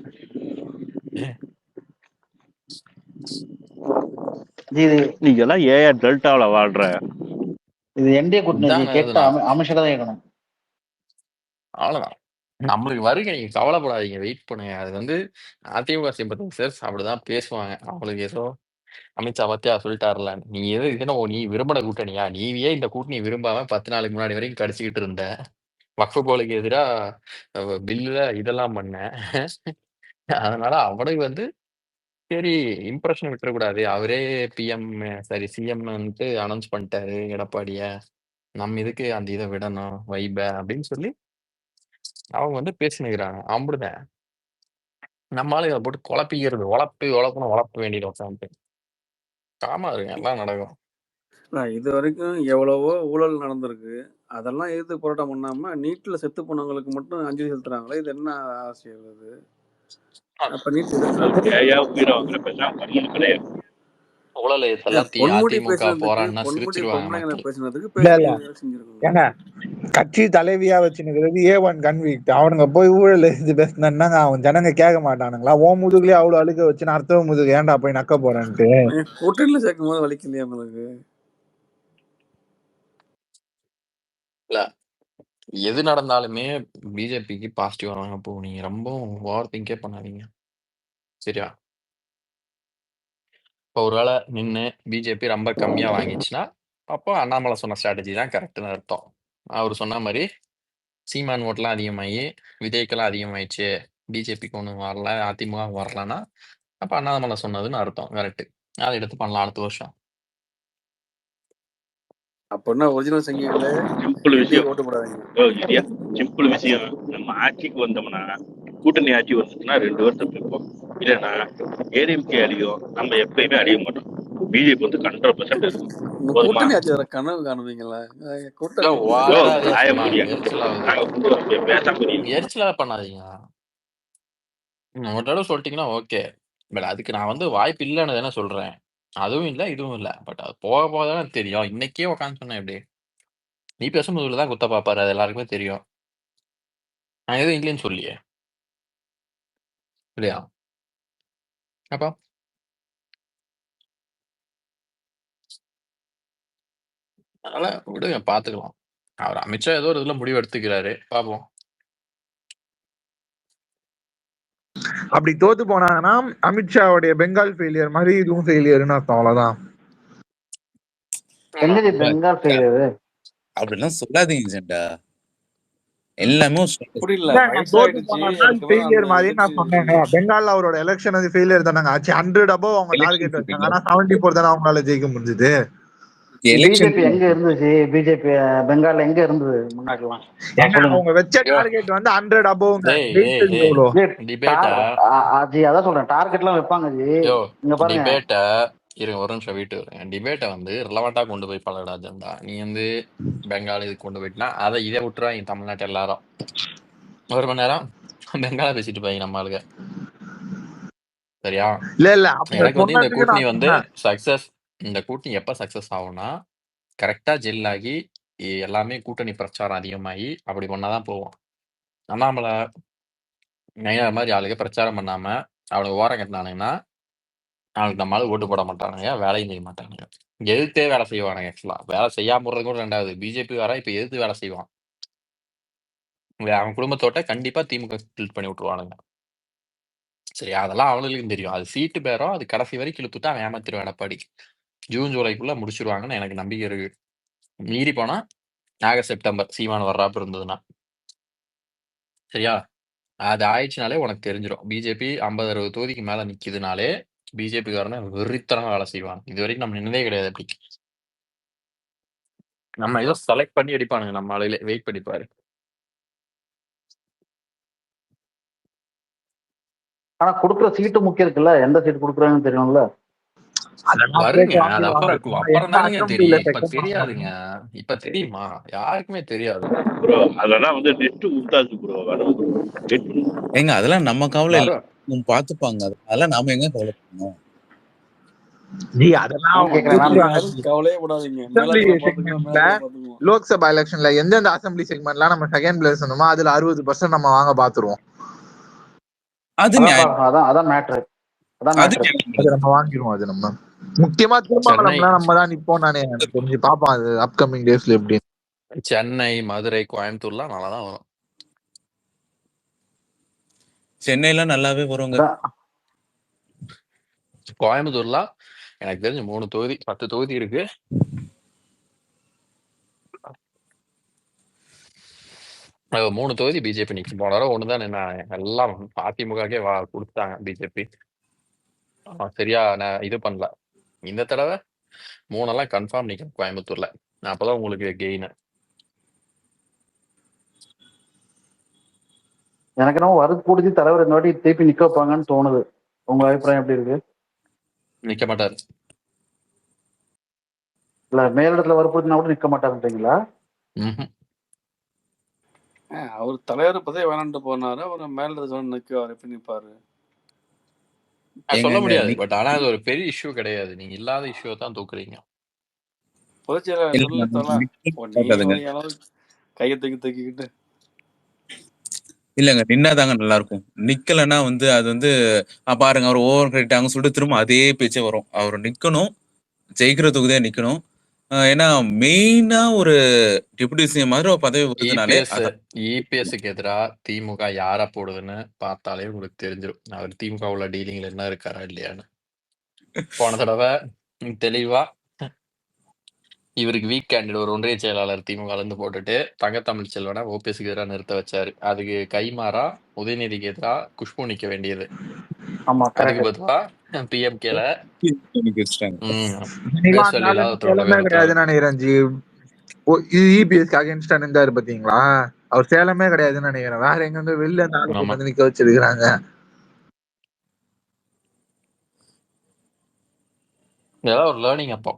நீங்க எல்லாம் ஏயா டெல்டாவில வாழ்ற? இது என்டிஏ கூட்டணி கேட்டா அமித்ஷா தான் கேட்கணும். அவ்வளவுதான். நம்மளுக்கு வருகை நீங்க கவலைப்படாதீங்க, வெயிட் பண்ணுங்க. அது வந்து அதிமுக சிம்பத்தைசர்ஸ் அப்படிதான் பேசுவாங்க. அவங்களுக்கு ஏதோ அமித்ஷா பத்தியா சொல்லிட்டாருல, நீ எது இதுன்னா நீ விரும்பின கூட்டணியா, நீயே இந்த கூட்டணி விரும்பாம 10 நாளுக்கு முன்னாடி வரைக்கும் கடிச்சுக்கிட்டு இருந்த, வக்ஃபு போலுக்கு எதிரா பில்லுல இதெல்லாம் பண்ண. அதனால அவனுக்கு வந்து சரி இம்ப்ரெஷன் விட்டுறக்கூடாது. அவரே பிஎம் சாரி சிஎம்ன்ட்டு அனௌன்ஸ் பண்ணிட்டாரு எடப்பாடிய, நம்ம இதுக்கு அந்த இதை விடணும் வைப அப்படின்னு சொல்லி அவங்க வந்து பேசினுக்கிறாங்க. அப்படிதான் நம்ம ஆளுகளை போட்டு குழப்பிக்கிறது, உழப்ப வேண்டியது உட்காந்து காமா இருங்க, எல்லாம் நடக்கும். இது வரைக்கும் எவ்வளவோ ஊழல் நடந்திருக்கு. அதெல்லாம் எதிர்த்து போராட்டம் பண்ணாம நீட்ல செத்து போனவங்களுக்கு மட்டும் அஞ்சலி செலுத்துறாங்களே, இது என்ன அரசியல் இது? அப்ப நீட் ஊழலை தள்ளத்தி அதிமுக போராடினா சிரிச்சிருவாங்க ஏங்க கட்சி தலைவியா வச்சுனுக்கிறது A1 கன்விக்ட். அவனுங்க போய் ஊழல் எழுதி பேசினாங்க, அவன் ஜனங்க கேட்க மாட்டானுங்களா? ஓ முதுகுலயே அவ்வளவு அழுக்க வச்சு அர்த்தவ முதுகு ஏன்டா போய் நக்க போறேன்ட்டு கூட்டணியில சேர்க்கும் போது வலிக்கலையா உங்களுக்கு? இல்ல எது நடந்தாலுமே பிஜேபிக்கு பாசிட்டிவ் வராங்க. அப்போ நீங்க ரொம்ப ஓவர் திங்கே பண்ணாதீங்க, சரியா? இப்போ ஒருவேளை நின்று பிஜேபி ரொம்ப கம்மியா வாங்கிச்சுன்னா அப்போ அண்ணாமலை சொன்ன ஸ்ட்ராட்டஜி தான் கரெக்டுன்னு அர்த்தம். அவர் சொன்ன மாதிரி சீமான் ஓட்டெல்லாம் அதிகமாகி விஜய்க்கெல்லாம் அதிகமாயிடுச்சு, பிஜேபிக்கு ஒன்றும் வரல, அதிமுக வரலன்னா அப்போ அண்ணாமலை சொன்னதுன்னு அர்த்தம் கரெக்டு. அதை எடுத்து பண்ணலாம் அடுத்த வருஷம். அப்படின்னா ஒரிஜினல் சங்கிகளே சிம்பிள் விஷயம், ஓட்டு போடாதீங்க. சிம்பிள் விஷயம். நம்ம ஆட்சிக்கு வந்தோம்னா கூட்டணி ஆட்சி வந்துச்சுன்னா 2 வருஷம் இருப்போம். இல்லைன்னா ஏடிஎம்கே அழியும், நம்ம எப்பயுமே அழிய மாட்டோம். பிஜேபி வந்து 100% இருக்கும். கூட்டணி ஆட்சி வர கனவு காணுவீங்களா? எரிச்சலா பண்ணாதீங்க. ஒரு தடவை சொல்லிட்டீங்கன்னா ஓகே, பட் அதுக்கு நான் வந்து வாய்ப்பு இல்லைன்னு தானே சொல்றேன். அதுவும் இல்லை இதுவும் இல்லை, பட் அது போக போக தானே தெரியும். இன்னைக்கே உட்காந்து சொன்னேன் எப்படி நீ பேசும்போது தான் குத்த பாப்பாரு, அது எல்லாருக்குமே தெரியும். நான் எதுவும் இல்லைன்னு சொல்லியே இல்லையா? அப்பா அதனால விடுங்க, பாத்துக்கலாம். அவர் அமித்ஷா ஏதோ ஒரு இதுல முடிவு எடுத்துக்கிறாரு, பாப்போம். அப்படி தோத்து போனாங்கன்னா அமித்ஷாவுடைய பெங்கால் ஃபெயிலியர் மாதிரி இதுவும் ஃபெயிலியர்னு அர்த்தம். அவ்வளவுதான். பெங்கால் ஃபெயிலியர் அப்படிலாம் சொல்லாதீங்க ஜெண்டா. எல்லாமே ஃபெயிலியர் மாதிரி நான் சொன்னேங்க. பெங்கால்ல அவரோட எலெக்ஷன் வந்து ஃபெயிலியர் தானங்க ஆச்சு. 100 above அவங்க டார்கெட் வச்சாங்க, ஆனா 74 தானே அவங்களால ஜெயிக்க முடிஞ்சது. பிஜேபி எங்க இருந்துச்சு? பிஜேபி பெங்கால்ல எங்க இருந்தது முன்னாடிலாம்? அவங்க வச்ச டார்கெட் வந்து 100 above. அதான் சொல்றேன், டார்கெட் எல்லாம் வைப்பாங்க ஜி. இங்க பாருங்க, டிபேட்ட இருங்க ஒரு நிமிஷம் வீட்டு வருங்க. டிபேட்டை வந்து ரிலவெண்டா கொண்டு போய் பழகடா ஜெண்டா. நீ வந்து பெங்கால் இது கொண்டு போயிட்டுனா அதை இதை விட்டுருவாங்க தமிழ்நாட்டு எல்லாரும். 1 மணி நேரம் பெங்கால பேசிட்டு போய் நம்ம ஆளுங்க சரியா? இல்ல அவங்க எனக்கு வந்து இந்த சொன்னதுக்கு கூட்டணி நான் வந்து சொன்னேன். இந்த கூட்டணி எப்ப சக்சஸ் ஆகும்னா, கரெக்ட்டா ஜெல் ஆகி எல்லாமே கூட்டணி பிரச்சாரம் அதிகமாகி அப்படி பண்ணாதான் போவோம். அண்ணாமலை நயினார் மாதிரி ஆளுங்க பிரச்சாரம் பண்ணாம அவனுக்கு ஓரம் கட்டினானுங்கன்னா அவனுக்கு நம்ம ஆளு ஓட்டு போட மாட்டானுங்க, வேலையும் செய்ய மாட்டானுங்க. எதிர்த்தே வேலை செய்வானுங்க. ஆக்சுவலா வேலை செய்யாம போறது கூட ரெண்டாவது. பிஜேபி வர இப்ப எதிர்த்து வேலை செய்வான். அவன் குடும்பத்தோட்ட கண்டிப்பா திமுக ஸ்பிளிட் பண்ணி விட்டுருவானுங்க. சரி, அதெல்லாம் அவனுக்கும் தெரியும். அது சீட்டு பேரம், அது கடைசி வரைக்கும் இழுத்துட்டா அவன் ஏமாத்திருவான் எடப்பாடி. ஜூன் ஜூலைக்குள்ள முடிச்சிருவாங்கன்னு எனக்கு நம்பிக்கை இருக்கு. மீறி போனா ஆகஸ்ட் செப்டம்பர் சீமான் வர்றாப்பு இருந்ததுன்னா. சரியா? அது ஆயிடுச்சுனாலே உனக்கு தெரிஞ்சிடும். பிஜேபி 50-60 தொகுதிக்கு மேல நிக்குதுனாலே பிஜேபிக்காரன வெறித்தனமா வேலை செய்வான். இது வரைக்கும் நம்ம நின்னதே கிடையாது அப்படி. நம்ம ஏதோ செலக்ட் பண்ணி அடிப்பானுங்க நம்ம ஆளுகளே. வெயிட் பண்ணி பாரு. ஆனா குடுக்குற சீட்டு முக்கியம் இருக்குல்ல, எந்த சீட்டு குடுக்குறாங்கன்னு தெரியும்ல. அதெல்லாம் வருங்க. கேட்டு அது அப்ப வாங்கிடுவாங்க. இருக்கும். நம்ம அப்புறம் எந்த தானுங்க அசம்பிளில தெரியும். இப்ப செகண்ட் தெரியாதுங்க. இப்ப தெரியுமா? யாருக்குமே தெரியாது. ப்ரோ அதெல்லாம் வந்து நெக்ஸ்ட் உத்தாச்சு ப்ரோ வரும் ப்ரோ. வெயிட் பண்ணுங்க. ஏங்க அதெல்லாம் நம்ம கவலை இல்ல. வரும். பாத்துப்பாங்க. அதெல்லாம் நாம எங்க கவலை பண்ணணும்? ஜி அதெல்லாம் நான் அவங்க கேக்குறேன் நீங்க கொடுத்துருவாங்க. யாரும் கவலையே படாதீங்க. அசம்பிளி மேலத்துல பாத்துக்கலாம், செக்மெண்ட்ல மேலத்துல பாத்துக்கலாம். லோக்சபா எலெக்ஷன்ல எந்தெந்த அசம்பிளி செக்மெண்ட்லாம் நம்ம செகண்ட் பிளேஸ் இருந்தோமோ அதுல 60% நம்ம வாங்க பாத்துருவோம். அது அதான் நியாயம். அதான் மேட்ரு. அதான் அது மேட்ரு. நியாயம். அது நம்ம வாங்கிடுவோம். அது நம்ம முக்கியமா சென்னை திருமாவளம்லாம் நம்ம தான் நிப்போம். நானே எனக்கு தெரிஞ்சு பாப்போம் அது அப்கமிங் டேஸ்ல எப்படி. சென்னை, மதுரை, கோயம்புத்தூர்லாம் நல்லா தான் வரும். சென்னையில நல்லாவே வருங்க. அதான் கோயம்புத்தூர்லாம் எனக்கு தெரிஞ்சு 3 தொகுதி 10 தொகுதி இருக்கு. அது 3 தொகுதி பிஜேபி நிக்கும். போன தடவை ஒண்ணுதான் நின்னாங்க. எல்லாம் அதிமுகக்கே கொடுத்தாங்க பிஜேபி. சரியா இது பண்ணல. இந்த தடவை 3 கன்ஃபார்ம் நிக்கும் கோயம்புத்தூர்ல. அப்பதான் உங்களுக்கு கெயின். எனக்கு என்ன வருது கூடிச்சு தலைவர் இந்த வாட்டி திருப்பி நிக்க வைப்பாங்கன்னு தோணுது. உங்க அபிப்பிராயம் எப்படி இருக்கு? நிக்க மாட்டாரு. இல்ல மேலிடத்துல வற்புறுத்தினா கூட நிக்க மாட்டாருன்றீங்களா? அவர் தலைவர் பதவி வேணான்ட்டு போனாரு. அவர் மேல நிற்குவார். எப்படி நிற்பாரு சொல்ல முடியாது. பட் ஆனா அது ஒரு பெரிய இஷ்யூ கிடையாது. நீங்க இல்லாத இஷ்யூ தான் தூக்குறீங்க. பொதுச்செயலாளர் சொல்லல தரலாம். கையை தூக்கிக்கிட்டு இல்லங்க நின்னாதாங்க நல்லா இருக்கும். நிக்கலன்னா வந்து அது வந்து பாருங்க அவர் ஓவர் கிரேட்டாங்க சொல்லிட்டு திரும்ப அதே பேச்சே வரும். அவர் நிக்கணும், ஜெயிக்கிற தொகுதியா நிக்கணும். ஏன்னா மெயினா ஒரு டெபுட்டி சிஎம் மாதிரி ஒரு பதவி வருதுனாலே இபிஎஸ்க்கு எதிரா திமுக யாரா போடுதுன்னு பார்த்தாலே உங்களுக்கு தெரிஞ்சிடும். அவர் திமுக உள்ள டீலிங்ல என்ன இருக்காரா இல்லையான்னு. போன தடவை தெளிவா இவருக்கு வீக் கேண்டிடேட் ஒரு ஒன்றிய செயலாளர் திமுக இருந்து போட்டுட்டு தங்கத்தமிழ் செல்வனை ஓபிஎஸ்க்கு எதிராக நிறுத்த வச்சாரு. அதுக்கு கைமாறா உதயநிதிக்கு எதிராக குஷ்பு நிக்க வேண்டியது. அதுக்கு பதிலா பிஎம்கேல கிடையாது நினைக்கிறேன் ஜி. இபிஎஸ்க்கு அகைன்ஸ்டா நின்றாரு பாத்தீங்களா? அவர் சேலமே கிடையாதுன்னு நினைக்கிறேன். வேற எங்க இருந்து வெளில இருந்து வந்து நிக்க வச்சிருக்காங்க. இதெல்லாம் ஒரு லேர்னிங். அப்போ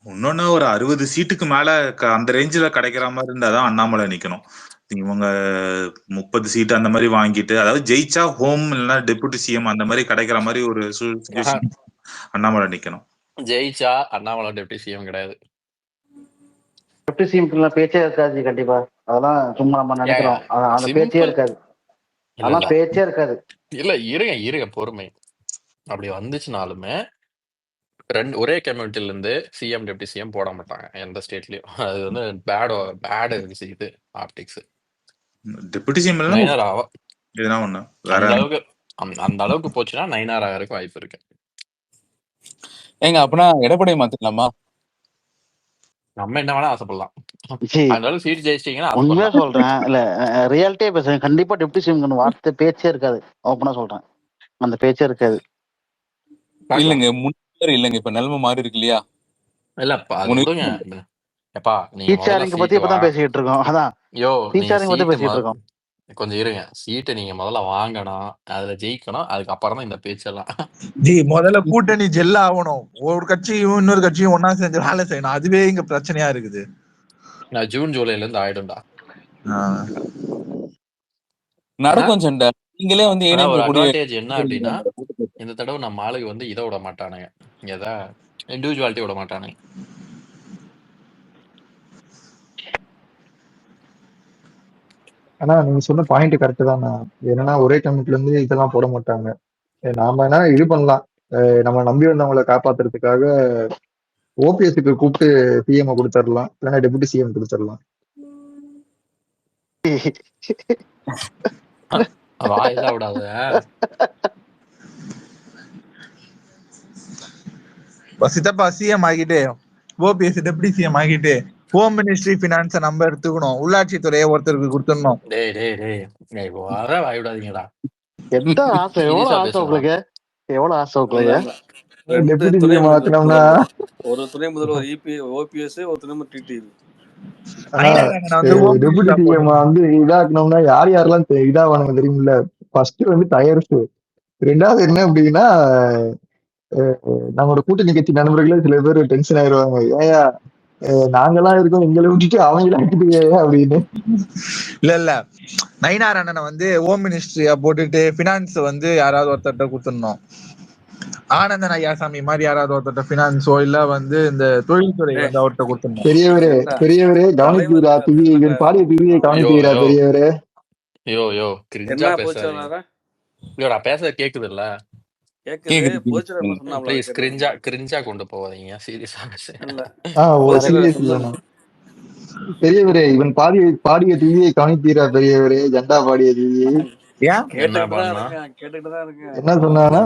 இன்னொன்னு ஒரு 60 சீட்டுக்கு மேல அந்த ரேஞ்சில கிடைக்கிற மாதிரி இருந்தாதான் அண்ணாமலை நிக்கணும். இவங்க 30 சீட் அந்த மாதிரி வாங்கிட்டு, அதாவது ஜெயிச்சா ஹோம் இல்லைன்னா டெபுட்டி சிஎம் அந்த மாதிரி கிடைக்கிற மாதிரி ஒரு அண்ணாமலை நிக்கணும். ஜெயிச்சா அண்ணாமலை டெபுட்டி சிஎம் கிடையாது. டெபுட்டி சிஎம் பேச்சே இருக்காது கண்டிப்பா. அதெல்லாம் சும்மா நம்ம நினைக்கிறோம். அந்த பேச்சே இருக்காது. அதெல்லாம் பேச்சே இருக்காது. இல்ல இருங்க பொறுமை. அப்படி வந்துச்சுனாலுமே ஒரே கம்யூனிட்டில இருந்து சிஎம் டெப்டி சிஎம் போட மாட்டாங்க எந்த ஸ்டேட்லயும். அது வந்து பேட் இது ஆப்டிக்ஸ். டெபுட்டி சிஎம் அந்த அளவுக்கு போச்சுன்னா 9R ஆகிறதுக்கு வாய்ப்பு இருக்கு. ஏங்க அப்பனா எடப்பாடி மாத்திக்கலாமா? நம்ம என்ன வேணா ஆசைப்படலாம். அதனால சீட் ஜெயிச்சிட்டீங்கன்னா உண்மையா சொல்றேன். இல்ல ரியாலிட்டியே பேசுறேன். கண்டிப்பா டெப்டி சிஎம் வார்த்தை பேச்சே இருக்காது. ஓப்பனா சொல்றேன். அந்த பேச்சே இருக்காது. இல்லங்க முன்னாடி இல்லங்க இப்ப நிலைமை மாறி இருக்கு இல்லையா? இல்லப்பா எப்பா நீங்க பத்தி இப்பதான் பேசிட்டு இருக்கோம். அதான் பத்தி பேசிட்டு இருக்கோம். கொஞ்சம் இருங்க. சீட்டை நீங்க முதல்ல வாங்கணும், அதுல ஜெயிக்கணும். அதுக்கப்புறம் தான் இந்த பேச்செல்லாம். ஜி முதல்ல கூட்டணி ஜெல்ல ஆகணும். ஒரு கட்சியும் இன்னொரு கட்சியும் ஒன்னா சேர்ந்து வேலை செய்யணும். அதுவே இங்க பிரச்சனையா இருக்குது. நான் ஜூன் ஜூலைல இருந்து ஆயிடும்டா. நடக்கும் சண்டை. நீங்களே வந்து ஆனா ஏடிஎம்கே ஒரு கூடிய அட்வான்டேஜ் என்ன அப்படின்னா இந்த தடவை நம்ம ஆளுக்கு வந்து இதை விட மாட்டானுங்க, எதா இண்டிவிஜுவாலிட்டி விட மாட்டானுங்க. ஆனா நீங்க சொன்ன பாயிண்ட் கரெக்ட் தான். என்னன்னா ஒரே கமிட்டில இருந்து இதெல்லாம் போட மாட்டாங்க. நாம என்ன இது பண்ணலாம், நம்ம நம்பி வந்தவங்களை காப்பாத்துறதுக்காக ஓபிஎஸ்க்கு கூப்பிட்டு சிஎம் கொடுத்துடலாம், இல்லைன்னா டெபுட்டி சிஎம் கொடுத்துடலாம். வாயெல்லாம் விடாத. சித்தப்பா சிஎம் ஆகிட்டு ஓபிஎஸ் டெப்டி சிஎம் ஆகிட்டு ஹோம் மினிஸ்ட்ரி பினான்ஸ நம்ம எடுத்துக்கணும், உள்ளாட்சி துறையை ஒருத்தருக்கு கொடுத்துடணும். டேய் டேய் டேய் டேய் வர வாய் விடாதீங்கடா. எந்த ஆசை, எவ்வளவு சீரியஸா ஆசை பேசலாம். உங்களுக்கு, எவ்வளவு ஆசை உங்களுக்கு? ரெண்டு டெபுட்டி துணை சிஎம் முதல்வர் ஆக்கணும்னா ஒரு துணை முதல்வர் ஓபிஎஸ், ஒரு துணை முதல்வர் டிடிவி. ஆனா வந்து home டெபுட்டி minister சிஎம் வந்து இதாக்கணும்னா யார் யாரெல்லாம் இதாவானுங்க தெரியுமில்ல? ஃபர்ஸ்ட் வந்து டயர்ஸ், ரெண்டாவது என்ன அப்படின்னா நம்மளோட கூட்டணி கட்சி நண்பர்களே சில பேர் டென்ஷன் ஆயிடுவாங்க, ஏயா நாங்கெல்லாம் இருக்கோம் எங்களை விட்டுட்டு அவங்கள விட்டுட்டு அப்படின்னு. இல்ல நயினார் அண்ணனை வந்து ஹோம் மினிஸ்ட்ரியா போட்டுட்டு பினான்ஸ் வந்து யாராவது ஒருத்தர்ட்ட கொடுத்துடணும். ஆனந்தன் ஐயாசாமி மாதிரி யாராவது ஒருத்தர் பினான்ஸோ இல்ல வந்து இந்த தொழில்துறை வந்து அவர்கிட்ட கொடுத்துடணும். பெரியவரே கவனித்தீரா டிவி பாடிய டிவியை கவனித்தீரா பெரியவரே? யோ கிரிஞ்சா பேசாதீங்க. நான் பேச கேக்குது இல்ல? ப்ளீஸ் கிரிஞ்சா கொண்டு போவாதீங்க, சீரியஸா பேசுறேன். பெரியவரே இவன் பாடிய டிவியை கவனித்தீரா பெரியவரே? ஜெண்டா பாடிய டிவியை என்ன சொன்னானா,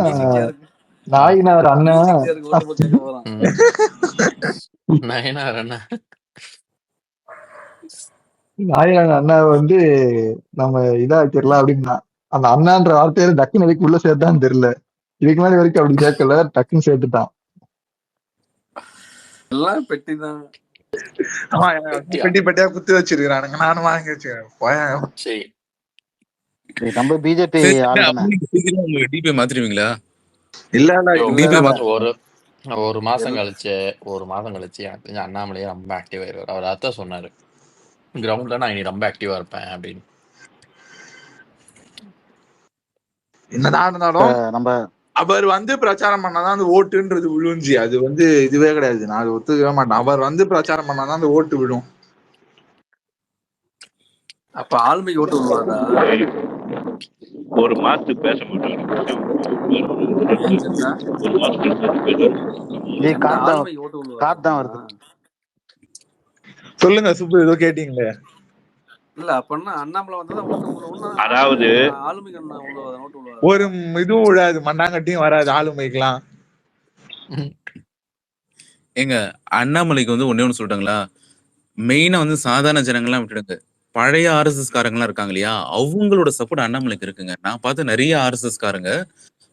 நாயினார் அண்ணன் நாயினார் அண்ணா வந்து நம்ம இதாக்கிடலாம் அப்படின்னா, அந்த அண்ணான்ற வார்த்தையில டக்குன்னு எதுக்கு உள்ள சேர்த்தான்னு தெரியல. இதுக்கு மேல வரைக்கும் அப்படி சேர்க்கல, டக்குன்னு சேர்த்துட்டான். எல்லாம் பெட்டிதான், பெட்டி பெட்டியா குத்தி வச்சிருக்கானுங்க, நானும் வாங்கி வச்சுக்கிறேன். நம்ம பிஜேபி டிபி மாத்திருவீங்களா? இல்ல ஒரு மாசம் கழிச்சு எனக்கு தெரிஞ்ச அண்ணாமலையே ரொம்ப ஆக்டிவ் ஆயிடுவார். அவர் அதான் சொன்னாரு, கிரவுண்ட்ல நான் இனி ரொம்ப ஆக்டிவா இருப்பேன் அப்படின்னு. என்னதான் இருந்தாலும் நம்ம அவர் வந்து பிரச்சாரம் பண்ணாதான் அந்த ஓட்டுன்றது விழுஞ்சி, அது வந்து இதுவே கிடையாது, நான் அது ஒத்துக்கவே மாட்டேன். அவர் வந்து பிரச்சாரம் பண்ணாதான் அந்த ஓட்டு விழும். அப்ப ஆளுமைக்கு ஓட்டு விழுவாதா? ஒரு மாசத்துக்கு பேச மாட்டாங்க. சொல்லுங்க சுப்பு, ஏதோ கேட்டீங்களே. இல்ல அப்பன்னா அண்ணாமலை வந்தா ஓட்டு, அதாவது ஆளுமைக்கு ஓட்டு விழுவாது, ஒரு இதுவும் விழாது, மண்ணாங்கட்டியும் வராது ஆளுமைக்கெல்லாம். எங்க அண்ணாமலைக்கு வந்து ஒன்னே ஒண்ணு சொல்லிட்டாங்களா, மெயினா வந்து சாதாரண ஜனங்கள்லாம் விட்டுடுங்க, பழைய ஆர்எஸ்எஸ் காரங்களாம் இருக்காங்க இல்லையா, அவங்களோட சப்போர்ட் அண்ணாமலைக்கு இருக்குங்க. நான் பார்த்த நிறைய ஆர்எஸ்எஸ் காரங்க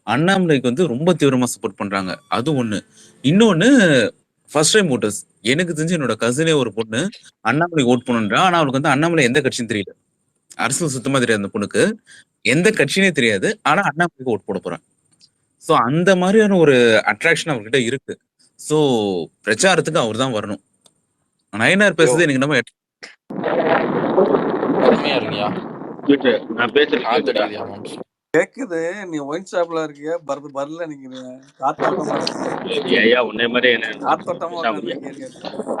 அண்ணாமலைக்கு வந்து ரொம்ப தீவிரமா சப்போர்ட் பண்றாங்க. அது ஒண்ணு. இன்னொன்னு, ஃபர்ஸ்ட் டைம் ஓட்டர்ஸ். எனக்கு தெரிஞ்சு என்னோட கசினே ஒரு பொண்ணு அண்ணாமலைக்கு ஓட் பண்ணுன்றா. ஆனா அவளுக்கு வந்து அண்ணாமலை எந்த கட்சின்னு தெரியல, அரசியல் சுத்தமா தெரியாது அந்த பொண்ணுக்கு, எந்த கட்சினே தெரியாது. ஆனா அண்ணாமலைக்கு ஓட் போட போறேன். சோ அந்த மாதிரியான ஒரு அட்ராக்ஷன் அவர்கிட்ட இருக்கு. சோ பிரச்சாரத்துக்கு அவர் தான் வரணும். நயனார் பேசுறது எனக்கு நம்ம பொறுமையா இருக்கியா? நான் பேசுறேன் கேக்குது. நீ ஒயின் ஷாப்ல இருக்கியா? பர்ல நிக்கிறீங்க, காத்தோட்டமா இருக்கு. ஐயா உன்னை மாதிரி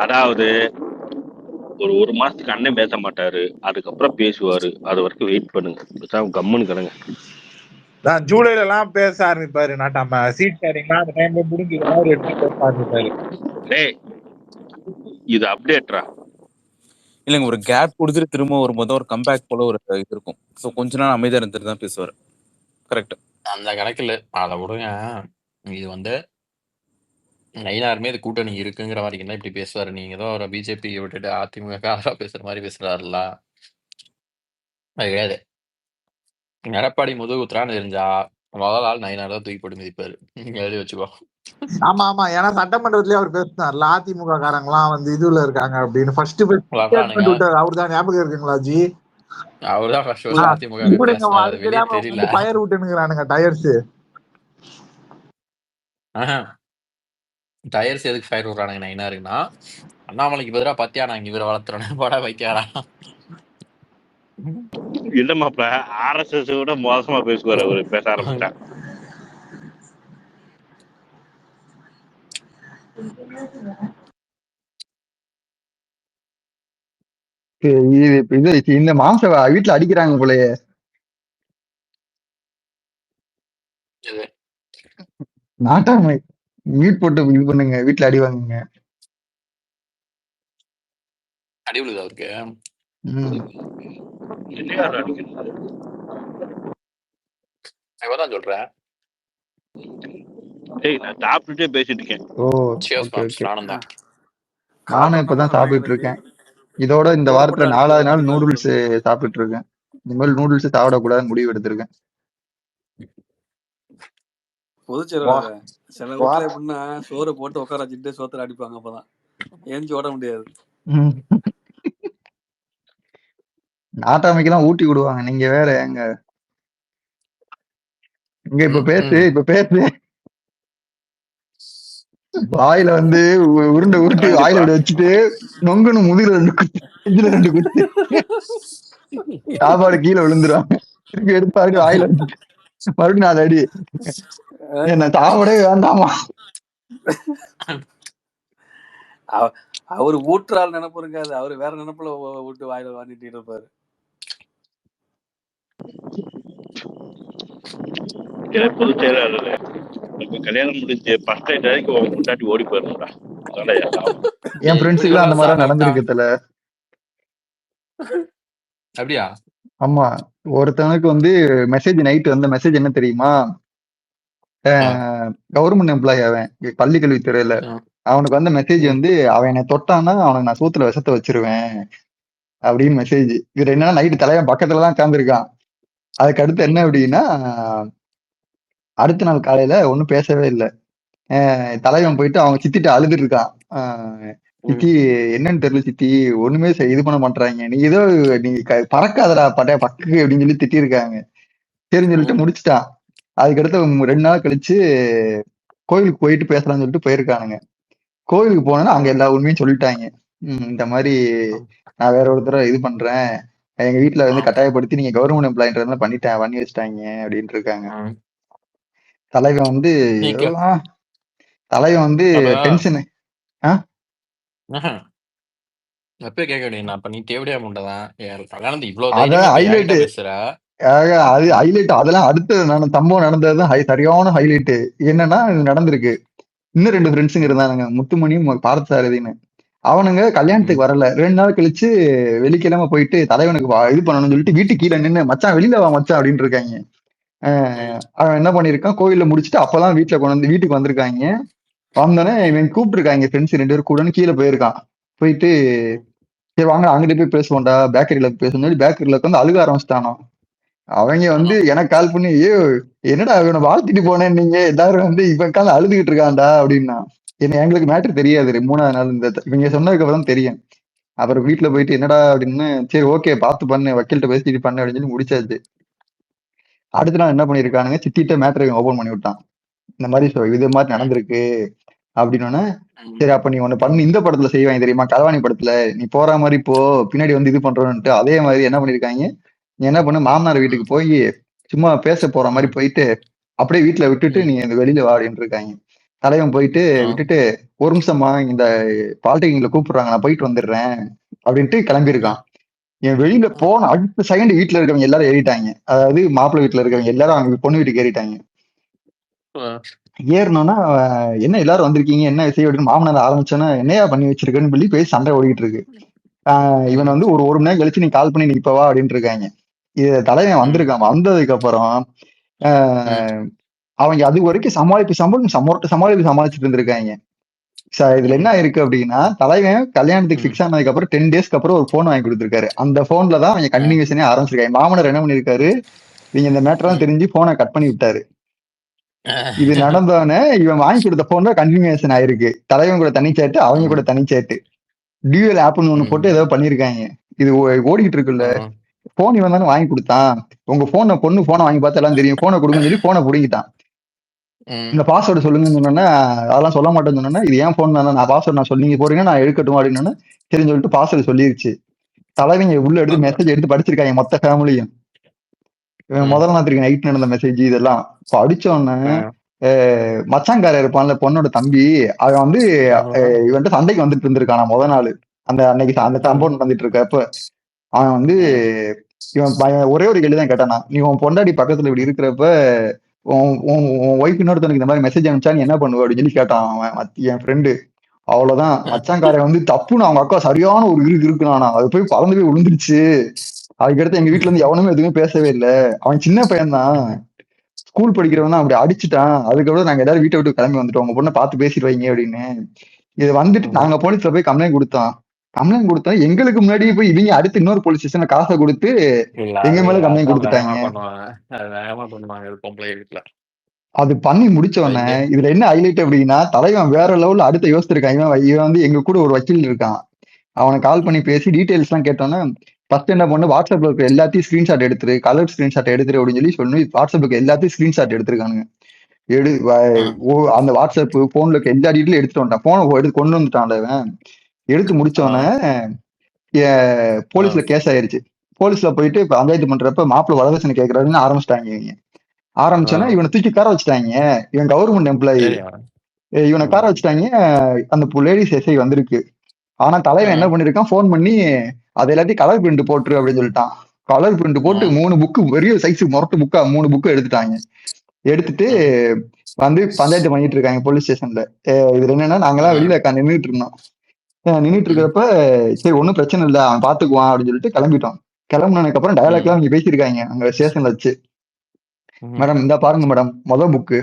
அதாவது ஒரு மாசத்துக்கு அண்ணன் பேச மாட்டாரு, அதுக்கப்புறம் பேசுவாரு. அது வரைக்கும் வெயிட் பண்ணுங்க, கம்முன்னு கிடங்க. நான் ஜூலைல எல்லாம் பேச ஆரம்பிப்பாரு, நாட்டாம சீட் ஷேரிங்லாம் அந்த டைம்ல முடிஞ்சு பேச ஆரம்பிப்பாரு. டேய் இது அப்டேட்ரா இல்லைங்க, ஒரு கேப் கொடுத்துட்டு திரும்ப வரும்போது ஒரு கம்பேக் போல ஒரு இது இருக்கும். ஸோ கொஞ்ச நாள் அமைதியா இருந்துட்டு தான் பேசுவார். கரெக்ட். அந்த கணக்கில் அதை விடுங்க. இது வந்து நயினாருமே இது கூட்டணி இருக்குங்கிற வரைக்கும் தான் இப்படி பேசுவாரு. நீங்க ஏதோ ஒரு பிஜேபி விட்டுட்டு அதிமுக பேசுற மாதிரி பேசுறாருல, அது கிடையாது. எடப்பாடி முதுகு குத்துறான்னு தெரிஞ்சா முதல் ஆள் நயினார் தான் தூக்கி போட்டு மிதிப்பாரு, நீங்க எழுதி வச்சுக்கோ. ஆமா ஆமா, ஏன்னா சட்டமன்றத்திலேயே அவர் பேசினார்ல, அதிமுக காரங்களாம் வந்து இதுல இருக்காங்க அப்படின்னு. ஃபர்ஸ்ட் அவர் தான், ஞாபகம் இருக்குங்களா ஜி? அவர்தான் ஃபர்ஸ்ட் அதிமுக ஃபயர் விட்டுனுங்கறானுங்க டயர்ஸ். டயர்ஸ் எதுக்கு ஃபயர் விடுறானுங்க நயினாருக்குன்னா, அண்ணாமலைக்கு பதிலாக பத்தியா நாங்க இவரை வளர்த்துறோம் போட வைக்காரா. இல்ல மாப்ள ஆர்எஸ்எஸ் விட மோசமா பேசுவார் அவரு பேச ஆரம்பிச்சா. இது இந்த மாம்ச வீட்டுல அடிக்கிறாங்க போலயே. எது? நாட்டாமை மியூட் போட்டு இது பண்ணுங்க, வீட்டுல அடி வாங்குங்க. அடி விழுது அவருக்கு. என்னையா அடிக்கிறது? இவதான் சொல்றேன். டேய் நான் சாப்பிட்டுட்டே பேசிட்டு இருக்கேன். ஓ Cheers, ஓகே Pops. ஓகே. நானும் தான். நானும் இப்பதான் சாப்பிட்டு இருக்கேன். இதோட இந்த வாரத்துல 4வது நாள் நூடுல்ஸ் சாப்பிட்டு இருக்கேன். இனிமேல் நூடுல்ஸ் சாப்பிடக்கூடாதுன்னு முடிவு எடுத்திருக்கேன். பொதுச்செயலாளர் சில வீட்டுல எப்படின்னா சோறு போட்டு உட்கார வச்சுட்டு சோத்துல அடிப்பாங்க, அப்பதான் ஏஞ்சி ஓட முடியாது. நாட்டாமைக்கெல்லாம் ஊட்டி விடுவாங்க, நீங்க வேற எங்க இங்க இப்ப பேசு வாயில வந்து உருண்டை உருட்டி வாயில வச்சுட்டு நொங்குன்னு முதுகுல 2 குத்து, நெஞ்சில 2 குத்து, சாப்பாடு கீழே விழுந்துருவாங்க. திருப்பி எடுப்பாரு வாயில வச்சுட்டு மறுபடியும் 4 அடி. என்ன சாப்பாடே வேண்டாமா? அவரு ஊட்டுறாள் நினைப்பு இருக்காது, அவரு வேற நினைப்புல ஊட்டு வாயில வாங்கிட்டு இருப்பாரு. பொதுச் செயலாளர் இப்ப கல்யாணம் முடிஞ்சு ஃபர்ஸ்ட் நைட் வரைக்கும் முன்னாடி ஓடி போயிருந்தா. என் ஃப்ரெண்ட்ஸுக்குலாம் அந்த மாதிரி நடந்திருக்குல. அப்படியா? ஆமா, ஒருத்தவனுக்கு வந்து மெசேஜ் நைட் வந்த மெசேஜ் என்ன தெரியுமா? கவர்மெண்ட் எம்ப்ளாயி, அவன் பள்ளிக்கல்வித்துறையில. அவனுக்கு வந்த மெசேஜ் வந்து, அவன் என்னை தொட்டான்னா அவனுக்கு நான் சூத்துல விஷத்தை வச்சிருவேன் அப்படின்னு மெசேஜ். இது என்னன்னா நைட்டு தலைவன் பக்கத்துல தான் உட்காந்துருக்கான். அதுக்கு அடுத்து என்ன அப்படின்னா, அடுத்த நாள் காலையில ஒன்னும் பேசவே இல்லை. தலைவன் போயிட்டு அவங்க சித்திட்டு அழுதுட்டு இருக்கான். சித்தி என்னன்னு தெரியல சித்தி, ஒண்ணுமே இது பண்ண மாட்டாங்க, நீ ஏதோ நீ பறக்காதடா பக்கு அப்படின்னு சொல்லி திட்டிருக்காங்க. சரின்னு சொல்லிட்டு முடிச்சுட்டான். அதுக்கடுத்து 2 நாள் கழிச்சு கோயிலுக்கு போயிட்டு பேசலாம்னு சொல்லிட்டு போயிருக்கானுங்க. கோயிலுக்கு போனோன்னா அங்க எல்லா உண்மையும் சொல்லிட்டாங்க. இந்த மாதிரி நான் வேற ஒருத்தர இது பண்றேன், எங்க வீட்டுல வந்து கட்டாயப்படுத்தி நீங்க கவர்மெண்ட் எம்ப்ளாயின்றதுல பண்ணி வச்சிட்டாங்க அப்படின்ட்டு இருக்காங்க. தலைவன் வந்து டென்ஷனு. அப்பவே கேட்க வேண்டியது, அப்ப நீ தேவடியா முண்டதான் இவ்வளவு பேசுற. அது ஹைலைட், அதெல்லாம் அடுத்த சம்பவம் நடந்ததுதான் சரியான ஹைலைட். என்னன்னா இது நடந்திருக்கு. இன்னும் 2 ஃப்ரெண்ட்ஸுங்க இருந்தானுங்க, முத்துமணியும் பார்த்தசாரதின்னு. அவனுங்க கல்யாணத்துக்கு வரல. 2 நாள் கழிச்சு வெள்ளிக்கிழமை போயிட்டு தலைவனுக்கு இது பண்ணணும்னு சொல்லிட்டு வீட்டுக்கு கீழே நின்று மச்சான் வெளியில வா மச்சான் அப்படின்னு இருக்காங்க. அவன் என்ன பண்ணிருக்கான், கோயில முடிச்சுட்டு அப்பதான் வீட்டுக்கு வந்திருக்காங்க. வந்தோடனே இவன் கூப்பிட்டுருக்காங்க ஃப்ரெண்ட்ஸ் 2 பேரும் கூடன்னு கீழே போயிருக்கான். போயிட்டு சரி வாங்க அங்கிட்ட போய் பேசுவோம்டா, பேக்கரியில பேசணும் சொல்லி பேக்கரியில உட்காந்து அழுக ஆரம்பிச்சிட்டானோ. அவங்க வந்து எனக்கு கால் பண்ணி, என்னடா இவனை வாழ்த்திட்டு போனேன், நீங்க எல்லாரும் வந்து இவன் உட்காந்து அழுதுகிட்டு இருக்கான்டா அப்படின்னா. எங்களுக்கு மேட்ரு தெரியாது. 3வது நாள் இவங்க சொன்னதுக்கு அப்புறம் தெரியும். அப்புறம் வீட்டுல போயிட்டு என்னடா அப்படின்னு, சரி ஓகே பார்த்து பண்ணு, வக்கீல்கிட்ட பேசிட்டு பண்ணு அப்படின்னு சொல்லி முடிச்சாச்சு. அடுத்த நாள் என்ன பண்ணிருக்கானுங்க, சித்திட்ட மேட்ரு ஓபன் பண்ணி விட்டான். இந்த மாதிரி இது மாதிரி நடந்திருக்கு அப்படின்னோடனே, சரி அப்ப நீ ஒண்ணு பண்ணு, இந்த படத்துல செய்வாங்க தெரியுமா, களவாணி படத்துல நீ போற மாதிரி இப்போ பின்னாடி வந்து இது பண்றோன்ட்டு, அதே மாதிரி என்ன பண்ணிருக்காங்க, நீ என்ன பண்ணு மாமனார் வீட்டுக்கு போய் சும்மா பேச போற மாதிரி போயிட்டு அப்படியே வீட்டுல விட்டுட்டு நீ வெளியில வா அப்படின்னு இருக்காங்க. தலைவன் போயிட்டு விட்டுட்டு, ஒரு நிமிஷமா இந்த பாலிடெக்னிக்ல கூப்பிடுறாங்க நான் போயிட்டு வந்துடுறேன் அப்படின்ட்டு கிளம்பியிருக்கான். என் வெளியில போன அடுத்த செகண்ட் வீட்டுல இருக்கவங்க எல்லாரும் ஏறிட்டாங்க. அதாவது மாப்பிள்ளை வீட்டுல இருக்கவங்க எல்லாரும் அவங்க பொண்ணு வீட்டுக்கு ஏறிட்டாங்க. ஏறினோன்னா என்ன எல்லாரும் வந்திருக்கீங்க, என்ன விஷயம் அப்படின்னு மாமனார் ஆரம்பிச்சோன்னா, என்னையா பண்ணி வச்சிருக்கேன்னு சொல்லி போய் சண்டை ஓடிக்கிட்டு இருக்கு. இவன் வந்து ஒரு மணி நேரம் கழிச்சு நீ கால் பண்ணி நீ இப்ப வா அப்படின்ட்டு இருக்காங்க. இது தலைவன் வந்திருக்கான். வந்ததுக்கு அப்புறம் அவங்க அது வரைக்கும் சமாளிச்சுட்டு இருந்திருக்காங்க. இதுல என்ன இருக்கு அப்படின்னா, தலைவன் கல்யாணத்துக்கு ஃபிக்ஸ் ஆனதுக்கு அப்புறம் 10 டேஸ்க்கு அப்புறம் ஒரு போன் வாங்கி கொடுத்திருக்காரு. அந்த போன்ல தான் அவங்க கண்டினியூஷனே ஆரம்பிச்சிருக்காங்க. மாமனார் என்ன பண்ணிருக்காரு, இவங்க இந்த மேட்டர்லாம் தெரிஞ்சு போனை கட் பண்ணி விட்டாரு. இது நடந்தோடனே இவன் வாங்கி கொடுத்த போன் தான் கண்டினியூஷன் ஆயிருக்கு. தலைவன் கூட தனிச்சேட்டு, அவங்க கூட தனிச்சேட்டு, டியூஎல் ஆப்னு ஒண்ணு போட்டு ஏதோ பண்ணிருக்காங்க. இது ஓடிக்கிட்டு இருக்குல்ல, போன் இவன் தானே வாங்கி கொடுத்தான், உங்க பொண்ணு போனை வாங்கி பார்த்தா எல்லாம் தெரியும், போனை கொடுங்கன்னு சொல்லி போனை பிடிக்கிட்டான். இந்த பாஸ்வேர்டு சொல்லுங்கன்னு சொன்னோன்னா அதெல்லாம் சொல்ல மாட்டேன்னு சொன்னோன்னா, இது ஏன் போன் தானே, நான் பாஸ்வேர்டு நான் சொல்லி போறீங்க நான் எடுக்கட்டும் அப்படின்னு சரின்னு சொல்லிட்டு பாஸ்வேர்டு சொல்லிருச்சு. தலைவங்க உள்ள எடுத்து மெசேஜ் எடுத்து படிச்சிருக்காங்க மொத்த ஃபேமிலியும். முதல் ராத்திரிக்கு நைட் நடந்த மெசேஜ் இதெல்லாம் படிச்ச உடனே மச்சாங்காரர் இருப்பான்ல பொண்ணோட தம்பி, அவன் வந்து இவன்ட்டு சண்டைக்கு வந்துட்டு இருந்திருக்கானா முத நாள். அந்த அன்னைக்கு அந்த சம்பவம் நடந்துட்டு இருக்கப்ப அவன் வந்து இவன் ஒரே ஒரு கேள்விதான் கேட்டானா, நீ உன் பொண்டாடி பக்கத்துல இப்படி இருக்கிறப்ப உன் ஒய்ஃப் இன்னொருத்தனுக்கு இந்த மாதிரி மெசேஜ் அனுப்பிச்சா நீ என்ன பண்ணுவ அப்படின்னு சொல்லி கேட்டான் அவன் என் ஃப்ரெண்டு. அவ்வளவுதான் மச்சாங்காரன் வந்து தப்புன்னு அவங்க அக்கா சரியான ஒரு இருக்குனானா, அது போய் பறந்து போய் விழுந்துருச்சு. அதுக்கடுத்து எங்க வீட்டுல இருந்து எவனுமே எதுவுமே பேசவே இல்லை. அவன் சின்ன பையன்தான், ஸ்கூல் படிக்கிறவன் தான், அப்படி அடிச்சுட்டான். அதுக்கப்புறம் நாங்க எல்லாரும் வீட்டை விட்டு கிளம்பி வந்துட்டோம், உங்க பொண்ணை பார்த்து பேசிட்டு வைங்க அப்படின்னு. இது வந்துட்டு நாங்க போலீஸ்ல போய் கம்ப்ளைண்ட் கொடுத்தோம். கம்ப்ளைண்ட் கொடுத்தா எங்களுக்கு முன்னாடியே போய் இவங்க அடுத்து இன்னொரு போலீஸ் ஸ்டேஷன்ல காசை கொடுத்து எங்க மேல கம்ப்ளைண்ட் கொடுத்துட்டாங்க. அது பண்ணி முடிச்ச உடனே இதுல என்ன ஹைலைட் அப்படின்னா, தலைவன் வேற லெவல்ல அடுத்த யோசிச்சிருக்கான். இவன் வந்து எங்க கூட ஒரு வக்கீல் இருக்கான், அவனை கால் பண்ணி பேசி டீடைல்ஸ் எல்லாம் கேட்டோன்னே ஃபர்ஸ்ட் என்ன பண்ணு, வாட்ஸ்அப்ல இருக்க எல்லாத்தையும் ஸ்கிரீன்ஷாட் எடுத்துரு, கலர் ஸ்கிரீன்ஷாட் எடுத்துரு அப்படின்னு சொல்லி வாட்ஸ்அப்புக்கு எல்லாத்தையும் ஸ்கிரீன்ஷாட் எடுத்திருக்கானுங்க. அந்த வாட்ஸ்அப் போன்ல இருக்க எல்லா டீட்டெயிலும் எடுத்துட்டு வந்துட்டான். போனை எடுத்து கொண்டு வந்துட்டான். அவன் எடுத்து முடிச்சோடனே போலீஸ்ல கேஸ் ஆயிருச்சு. போலீஸ்ல போயிட்டு பஞ்சாயத்து பண்றப்ப மாப்பிள்ள வரதட்சணை கேட்கறாருன்னு ஆரம்பிச்சிட்டாங்க. இவங்க ஆரம்பிச்சோன்னா இவனை தூக்கி கார வச்சுட்டாங்க. இவன் கவர்மெண்ட் எம்ப்ளாயி, இவனை கார வச்சுட்டாங்க. அந்த லேடிஸ் எஸ்ஐ வந்திருக்கு. ஆனா தலைவன் என்ன பண்ணிருக்கான், போன் பண்ணி அது எல்லாத்தையும் கலர் பிரிண்ட் போட்டுரு அப்படின்னு சொல்லிட்டான். கலர் பிரிண்ட் போட்டு 3 புக்கு, பெரிய சைஸ் முரட்டு புக்கா 3 புக்கு எடுத்துட்டாங்க. எடுத்துட்டு வந்து பஞ்சாயத்து பண்ணிட்டு இருக்காங்க போலீஸ் ஸ்டேஷன்ல. இதுல என்னன்னா நாங்கெல்லாம் வெளியில நின்றுட்டு இருந்தோம். நின்றுட்டு இருக்கிறப்ப சரி ஒன்னும் பிரச்சனை இல்லை அவன் பாத்துக்குவான் அப்படின்னு சொல்லிட்டு கிளம்பிட்டோம். கிளம்புனதுக்கு அப்புறம் டயலாக் எல்லாம் இங்க பேசியிருக்காங்க அங்க ஸ்டேஷன்ல வச்சு. மேடம் இந்த பாருங்க மேடம், முதல் புக்கு,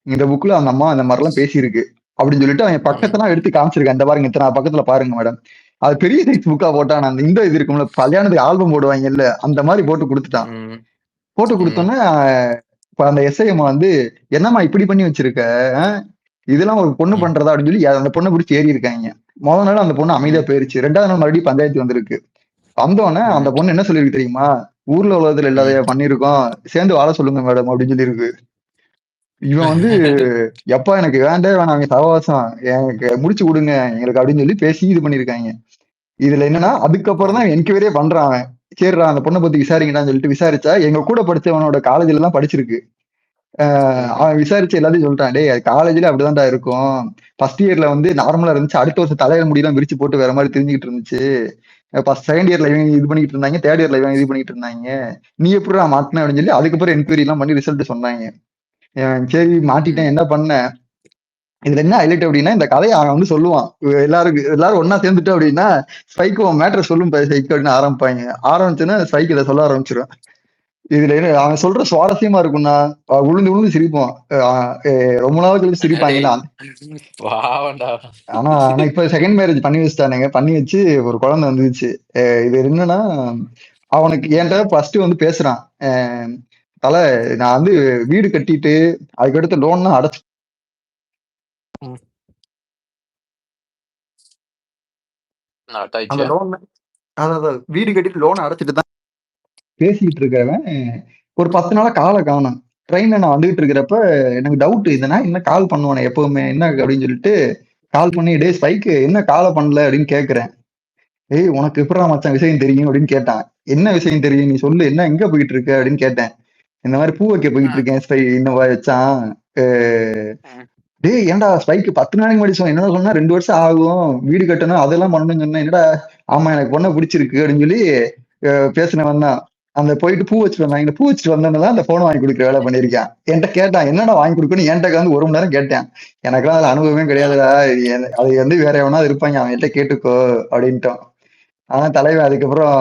இந்த புக்ல அந்த அம்மா அந்த மாதிரிலாம் பேசியிருக்கு அப்படின்னு சொல்லிட்டு அவன் பக்கத்தெல்லாம் எடுத்து காமிச்சிருக்கான். இந்த பாருங்க இத்தனை பக்கத்துல பாருங்க மேடம். அது பெரிய சைஸ் புக்கா போட்டான். அந்த இந்த இது இருக்கும்ல கல்யாணத்துக்கு ஆல்பம் போடுவாங்க இல்ல, அந்த மாதிரி போட்டு கொடுத்துட்டான். போட்டு கொடுத்தோன்னே அந்த எஸ்ஐஎம் வந்து என்னம்மா இப்படி பண்ணி வச்சிருக்க, இதெல்லாம் ஒரு பொண்ணு பண்றதா அப்படின்னு சொல்லி அந்த பொண்ணை பிடிச்சி ஏறி இருக்காங்க. முதல் நாள் அந்த பொண்ணு அமைதியா போயிருச்சு. 2வது நாள் மறுபடியும் பஞ்சாயத்து வந்திருக்கு. வந்தோடனே அந்த பொண்ணு என்ன சொல்லிருக்கு தெரியுமா, ஊர்ல உலகத்துல இல்லாத பண்ணிருக்கோம், சேர்ந்து வாழ சொல்லுங்க மேடம் அப்படின்னு சொல்லி இருக்கு. இவன் வந்து எப்பா எனக்கு வேணாம் சகவாசம் எனக்கு முடிச்சு கொடுங்க எங்களுக்கு அப்படின்னு சொல்லி பேசி இது பண்ணிருக்காங்க. இதுல என்னன்னா அதுக்கப்புறம் தான் என்கொயரியே பண்றான் அவன். சரிடா அந்த பொண்ணை பத்தி விசாரிங்கடான்னு சொல்லிட்டு விசாரிச்சா எங்க கூட படிச்சவனோட காலேஜ்ல எல்லாம் படிச்சிருக்கு. அவன் விசாரிச்சு எல்லாத்தையும் சொல்லிட்டான், டே காலேஜ்ல அப்படிதான்டா இருக்கும், ஃபர்ஸ்ட் இயர்ல வந்து நார்மலா இருந்துச்சு, அடுத்த வருஷம் தலையில முடியெல்லாம் விரிச்சு போட்டு வேற மாதிரி தெரிஞ்சுக்கிட்டு இருந்துச்சு, செகண்ட் இயர்ல இவங்க இது பண்ணிட்டு இருந்தாங்க, தேர்ட் இயர்ல இவங்க இது பண்ணிட்டு இருந்தாங்க, நீ எப்படி மாட்டின அப்படின்னு சொல்லி அதுக்கப்புறம் என்கொயரி எல்லாம் பண்ணி ரிசல்ட் சொன்னாங்க. சரி மாட்டிட்டேன் என்ன பண்ண. இதுல என்ன ஹைலைட் அப்படின்னா, இந்த கதையை அவன் வந்து சொல்லுவான், எல்லாரும் ஒன்னா சேர்ந்துட்டு அப்படின்னா ஸ்பைக்கு மேட்டர் சொல்லும் ஸ்பைக் அப்படின்னு ஆரம்பிச்சுன்னா ஸ்பைக் இதை சொல்ல ஆரம்பிச்சிடும். இதுல என்ன அவன் சொல்ற சுவாரஸ்யமா இருக்கும்னா உளுந்து சிரிப்போம், ரொம்ப நாள் கழிச்சு சிரிப்பாங்களா. ஆனா இப்ப செகண்ட் மேரேஜ் பண்ணி வச்சுட்டானுங்க. பண்ணி வச்சு ஒரு குழந்தை வந்துச்சு. இது என்னன்னா அவனுக்கு என்கிட்ட ஃபர்ஸ்ட் வந்து பேசுறான், தலை நான் வந்து வீடு கட்டிட்டு அதுக்கடுத்து லோன்லாம் அடைச்சு அந்த லோன் அதான் வீடு கட்டிட்டு லோன் அடைச்சிட்டு தான் பேசிக்கிட்டு இருக்கிறவன் ஒரு 10 நாளா காலை காணும். ட்ரெயின்ல நான் வந்துகிட்டு இருக்கிறப்ப எனக்கு டவுட், இதனா என்ன கால் பண்ணுவானே எப்பவுமே என்ன அப்படின்னு சொல்லிட்டு கால் பண்ணி, டே ஸ்பைக்கு என்ன காலை பண்ணல அப்படின்னு கேட்கிறேன். ஏய் உனக்கு எப்படா மச்சான் விஷயம் தெரியும் அப்படின்னு கேட்டான். என்ன விஷயம் தெரியும் நீ சொல்லு, என்ன எங்க போயிட்டு இருக்க அப்படின்னு கேட்டேன். இந்த மாதிரி பூ வைக்க போயிட்டு இருக்கேன் ஸ்பை இன்னும் வச்சான். டேய் ஏன்டா ஸ்பைக்கு 10 நாளைக்கு முன்னாடி சொன்ன, என்ன சொன்னா 2 வருஷம் ஆகும் வீடு கட்டணும் அதெல்லாம் பண்ணணும்னு சொன்னேன். என்னடா ஆமா எனக்கு பொண்ணை பிடிச்சிருக்கு அப்படின்னு சொல்லி பேசினவன் தான். அந்த போயிட்டு பூ வச்சுட்டு வந்தாங்க. பூ வச்சுட்டு வந்தோன்னு அந்த போனை வாங்கி கொடுக்குற வேலை பண்ணியிருக்கேன். என்கிட்ட கேட்டான் என்னடா வாங்கி கொடுக்கணும், என்கிட்ட வந்து 1 மணி நேரம் கேட்டேன். எனக்குலாம் அதுல அனுபவமே கிடையாதுடா, அது வந்து வேற எவனா இருப்பாங்க அவன் கிட்ட கேட்டுக்கோ அப்படின்ட்டோம். ஆனா தலைவன் அதுக்கப்புறம்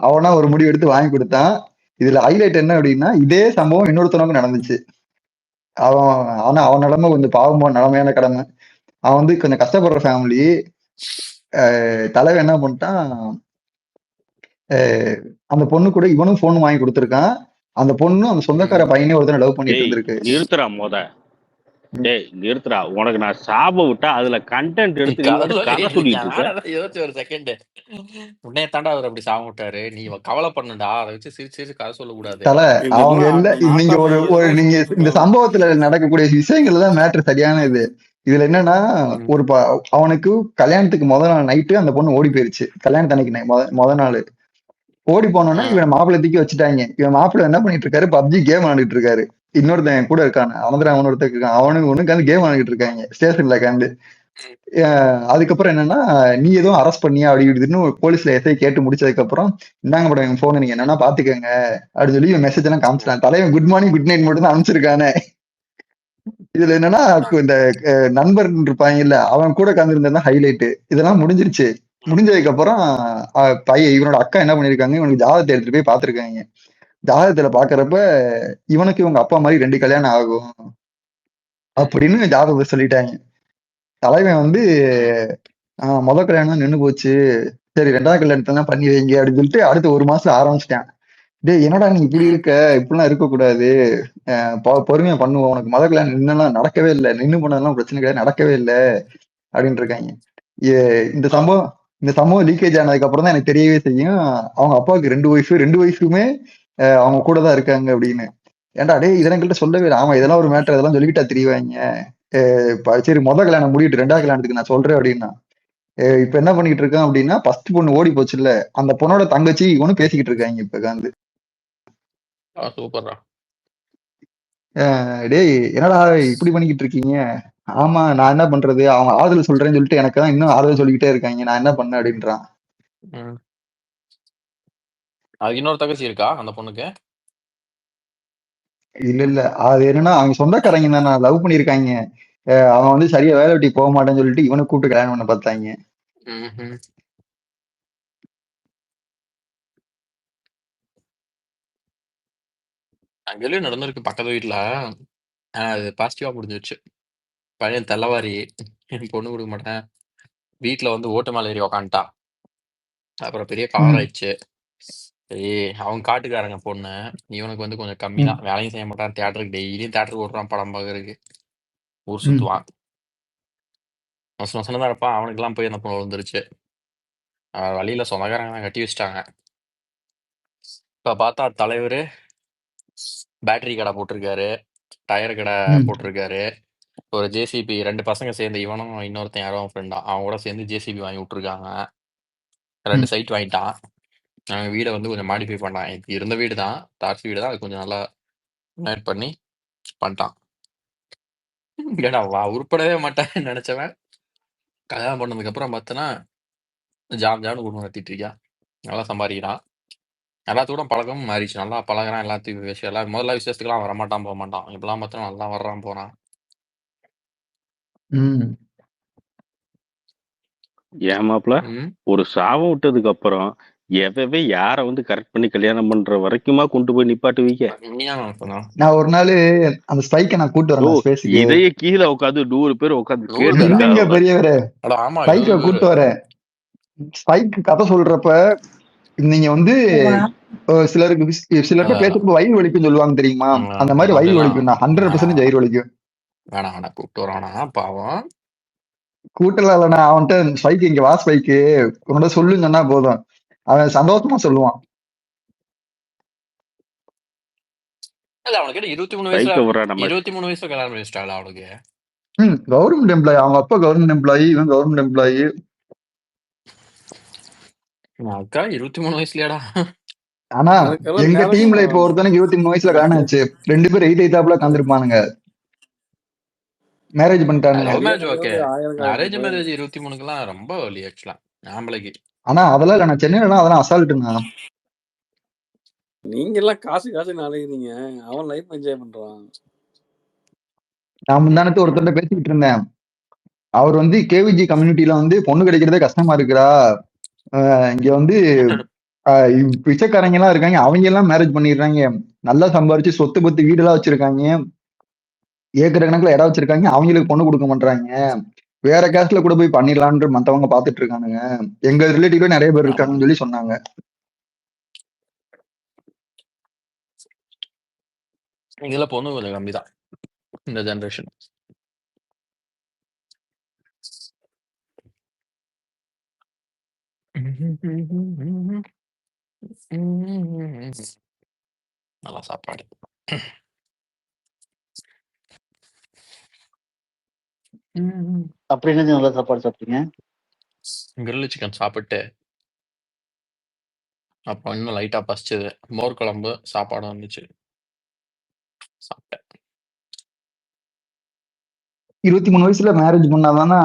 அவனா ஒரு முடிவு எடுத்து வாங்கி கொடுத்தான். இதுல ஹைலைட் என்ன அப்படின்னா, இதே சம்பவம் இன்னொருத்தனவுக்கு நடந்துச்சு. ஆனா அவன் நிலைமை கொஞ்சம் பாவமான நிலைமையான கடமை. அவன் வந்து கொஞ்சம் கஷ்டப்படுற ஃபேமிலி. தலைவன் என்ன பண்ணிட்டான், அந்த பொண்ணு கூட இவனும் போன் வாங்கி கொடுத்துருக்கான். அந்த பொண்ணு அந்த சொந்தக்கார பையனே ஒருத்தனை லவ் பண்ணிட்டு இருந்திருக்கு. நிறுத்துறா, உனக்கு நான் சாப விட்டா அதுல கண்டென்ட் எடுத்து யோசிச்சு ஒரு செகண்ட் உன்னைய தாண்டா அவர் அப்படி சாபம் விட்டாரு, நீ கவலை பண்ணுடா, அதை வச்சு சிரிச்சு கதை சொல்ல கூடாது. அவங்க எல்லாம் நீங்க ஒரு நீங்க இந்த சம்பவத்துல நடக்கக்கூடிய விஷயங்கள் தான் மேட்டர் சரியான இது. இதுல என்னன்னா ஒரு அவனுக்கு கல்யாணத்துக்கு முதல் நாள் நைட்டு அந்த பொண்ணு ஓடி போயிருச்சு. கல்யாணத்து அன்னைக்கு முத நாள் ஓடி போனோன்னா இவன் மாப்பிள்ளை தூக்கி வச்சுட்டாங்க. இவன் மாப்பிள்ளை என்ன பண்ணிட்டு இருக்காரு, பப்ஜி கேம் விளையாண்டுட்டு இருக்காரு. இன்னொருத்தன் கூட இருக்கான், அவனொருத்தன் இருக்கான், அவனுக்கு உட்காந்து கேம் விளையாண்டுட்டு இருக்காங்க ஸ்டேஷன்ல உட்காந்து. அதுக்கப்புறம் என்னன்னா, நீ எதுவும் அரெஸ்ட் பண்ணியா அப்படி இப்படின்னு போலீஸ்ல எஸ்ஐ கேட்டு முடிச்சதுக்கு அப்புறம், இந்தாங்க மேடம் எங்க போன், நீங்க என்னன்னா பாத்துக்கங்க அப்படின்னு சொல்லி மெசேஜ் எல்லாம் காமிச்சிட்டான். தலைவன் குட் மார்னிங் குட் நைட் மட்டும் தான் அனுப்பிச்சிருக்கானே. இதுல என்னன்னா இந்த நண்பர் இருப்பாங்கல்ல, அவன் கூட உட்காந்துருந்தா ஹைலைட். இதெல்லாம் முடிஞ்சிருச்சு. முடிஞ்சதுக்கு அப்புறம் பையன் இவனோட அக்கா என்ன பண்ணிருக்காங்க, இவனுக்கு ஜாதகத்தை எடுத்துட்டு போய் பாத்துருக்காங்க. ஜாதகத்துல பாக்குறப்ப இவனுக்கு இவங்க அப்பா மாதிரி 2 கல்யாணம் ஆகும் அப்படின்னு ஜாதகத்தை சொல்லிட்டாங்க. தலைவன் வந்து முத கல்யாணம் நின்னு போச்சு, சரி 2வது கல்யாணத்தை தான் பண்ணி வைங்க அப்படின்னு சொல்லிட்டு அடுத்த 1 மாசம் ஆரம்பிச்சிட்டான். டேய் என்னடா நீ இப்படி இருக்க, இப்படிலாம் இருக்கக்கூடாது, பொறுமையா பண்ணுவோம், உனக்கு மொத கல்யாணம் நின்னெல்லாம் நடக்கவே இல்லை, நின்னு போனதெல்லாம் பிரச்சனை கிடையாது, நடக்கவே இல்லை அப்படின்னு இருக்காங்க. இந்த சம்பவம் லீக்கேஜ் ஆனதுக்கு அப்புறம் தான் எனக்கு தெரியவே செய்யும் அவங்க அப்பாவுக்கு 2 ஒய்ஃபுமே அவங்க கூட தான் இருக்காங்க அப்படின்னு. ஏன்டா டேய் இதெல்லாம் எங்கள்கிட்ட சொல்லவே இல்லை. ஆமா இதெல்லாம் ஒரு மேட்டர், இதெல்லாம் சொல்லிக்கிட்டா தெரியவாங்க. சரி மொத கல்யாணம் முடிட்டு 2வது கல்யாணத்துக்கு நான் சொல்றேன் அப்படின்னா. இப்ப என்ன பண்ணிட்டு இருக்கான் அப்படின்னா, ஃபர்ஸ்ட் பொண்ணு ஓடி போச்சு இல்ல, அந்த பொண்ணோட தங்கச்சி இவனும் பேசிக்கிட்டு இருக்காங்க இப்ப உட்காந்து. சூப்பர்ரா. டேய் என்னடா இப்படி பண்ணிக்கிட்டு இருக்கீங்க? ஆமா நான் என்ன பண்றது, அவங்க ஆறுதல் சொல்றேன்னு சொல்லிட்டு எனக்கு தான் இன்னும் ஆறுதல் சொல்லிக்கிட்டே இருக்காங்க, நான் என்ன பண்ண அப்படின்றான். அது இன்னொரு தங்கச்சி இருக்கா அந்த பொண்ணுக்கு? இல்ல இல்ல, அது என்னன்னா அவங்க சொந்தக்காரங்க தான், நான் லவ் பண்ணிருக்காங்க. அவன் வந்து சரியா வேலை வெட்டி போக மாட்டேன்னு சொல்லிட்டு இவனை கூப்பிட்டு கல்யாணம் பண்ண பார்த்தாங்க. அங்கேயும் நடந்திருக்கு பக்கத்து வீட்டுல. அது பாசிட்டிவா முடிஞ்சிருச்சு. பையன் தெல்லவாரி பொண்ணு கொடுக்க மாட்டேன், வீட்டுல வந்து ஓட்டு மேல ஏறி உக்காந்துட்டா. அப்புறம் பெரிய கவர் ஆயிடுச்சு. சரி அவங்க காட்டுக்காரங்க பொண்ணு, இவனுக்கு வந்து கொஞ்சம் கம்மி தான், வேலையும் செய்ய மாட்டான், தியேட்டருக்கு டெய்லியும் தியேட்டருக்கு ஓடுறான் படம் பார்க்கறதுக்கு, ஊர் சுத்துவான், மோசம் தான் இருப்பான். அவனுக்கெல்லாம் போய் அந்த பொண்ணு வந்துருச்சு. வழியில சொந்தக்காரங்க கட்டி வச்சுட்டாங்க. இப்ப பார்த்தா தலைவர் பேட்டரி கடை போட்டிருக்காரு, டயர் கடை போட்டிருக்காரு, ஒரு ஜேசிபி 2 பசங்க சேர்ந்து, இவனும் இன்னொருத்தன் யாரோ ஃப்ரெண்டா, அவங்க கூட சேர்ந்து ஜேசிபி வாங்கி விட்டுருக்காங்க. 2 சைட் வாங்கிட்டான். அவன் வீடை வந்து கொஞ்சம் மாடிஃபை பண்ணான். இப்போ இருந்த வீடு தான், டார்ச் வீடு தான், அது கொஞ்சம் நல்லா மேட் பண்ணி பண்ணிட்டான். ஏடா வா உருப்படவே மாட்டேன்னு நினைச்சவன் கல்யாணம் பண்ணதுக்கு அப்புறம் பார்த்தனா ஜாம்னு குடும்பம் நடத்திட்டு இருக்கான், நல்லா சம்பாதிக்கிறான், எல்லாத்தோட பழக்கமும் மாறிடுச்சு, நல்லா பழகுறான், எல்லாத்தையும் விஷயம் எல்லாம் முதல்ல விசேஷத்துக்குலாம் வரமாட்டான் போக மாட்டான், இப்பெல்லாம் பார்த்தா நல்லா வர்றான் போறான். ஏமாப்ல ஒரு சாபம் விட்டதுக்கு அப்புறம் எவவே யார வந்து கரெக்ட் பண்ணி கல்யாணம் பண்ற வரைக்குமா கொண்டு போய் நிப்பாட்டுவீங்க? நான் ஒரு நாள் அந்த ஸ்பைக்கை நான் கூட்டு வரேன் ஸ்பேஸ்க்கு, இதையே கீழே உட்காந்து 100 பேர் உட்காந்து இல்லைங்க பெரியவரே, ஸ்பைக்கை கூட்டு வரேன். ஸ்பைக் கதை சொல்றப்ப நீங்க வந்து சிலருக்கு பேசுறப்ப வயிறு வலிக்கும் சொல்லுவாங்க தெரியுமா, அந்த மாதிரி வயிறு வலிக்கும். நான் 100% வயிறு வலிக்கும். வேணாம் கூப்பிட்டு வரானா பாவம், கூட்டல இல்லைண்ணா, அவன்கிட்ட ஸ்பைக் இங்க வா ஸ்பைக்கு உன்னோட சொல்லுங்கன்னா போதும், அவன் சந்தோஷமா சொல்லுவான். அவனுக்கு 23 வயசுல கல்யாணம் பண்ணி வச்சிட்டாங்களா அவனுக்கு? கவர்மெண்ட் எம்ப்ளாயி, அவங்க அப்பா கவர்மெண்ட் எம்ப்ளாயி, இவன் கவர்மெண்ட் எம்ப்ளாயி. அக்கா 23 வயசுலயாடா? ஆனா எங்க டீம்ல இப்ப ஒருத்தனுக்கு 23 வயசுல கல்யாணம் ஆச்சு, 2 பேரும் எய்தாப்ல உட்காந்துருப்பானுங்க, மேரேஜ் பண்ணிட்டானுங்க. அரேஞ்ச் மேரேஜ் 23க்குலாம் ரொம்ப வலி ஆக்சுவலா ஆம்பளைக்கு. ஆனா அதெல்லாம் இல்ல, நான் சென்னையில அதெல்லாம் அசால்ட்டுங்க. நீங்க எல்லாம் காசு நாளைக்கு அவன் லைஃப் என்ஜாய் பண்றான். நான் முந்தானத்து ஒருத்தர் பேசிக்கிட்டு இருந்தேன், அவர் வந்து கேவிஜி கம்யூனிட்டியில வந்து பொண்ணு கிடைக்கிறதே கஷ்டமா இருக்குடா, இங்க வந்து பிச்சைக்காரங்க எல்லாம் இருக்காங்க, அவங்க எல்லாம் மேரேஜ் பண்ணிடுறாங்க, நல்லா சம்பாரிச்சு சொத்து பத்து வீடெல்லாம் வச்சிருக்காங்க, ஏக்கர் கணக்குல இடம் வச்சிருக்காங்க, அவங்களுக்கு பொண்ணு கொடுக்க மாட்டாங்க, வேற கேஸ்ட்ல கூட போய் பண்ணிடலான்னு மத்தவங்க பாத்துட்டு இருக்கானுங்க, எங்க ரிலேட்டிவ்ல நிறைய பேர் இருக்காங்கன்னு சொல்லி சொன்னாங்க. இதுல பொண்ணு கொஞ்சம் கம்மிதான் இந்த ஜெனரேஷன். நல்லா சாப்பாடு. அப்படி என்ன நல்லா சாப்பாடு சாப்பிட்டீங்க? கிரில் சிக்கன் சாப்பிட்டு அப்போ இன்னும் லைட்டா பசிச்சது. மோர் குழம்பு, சாப்பாடும் வந்துச்சு. சாப்பிட்டேன். 23 வயசுல மேரேஜ் பண்ணாதானே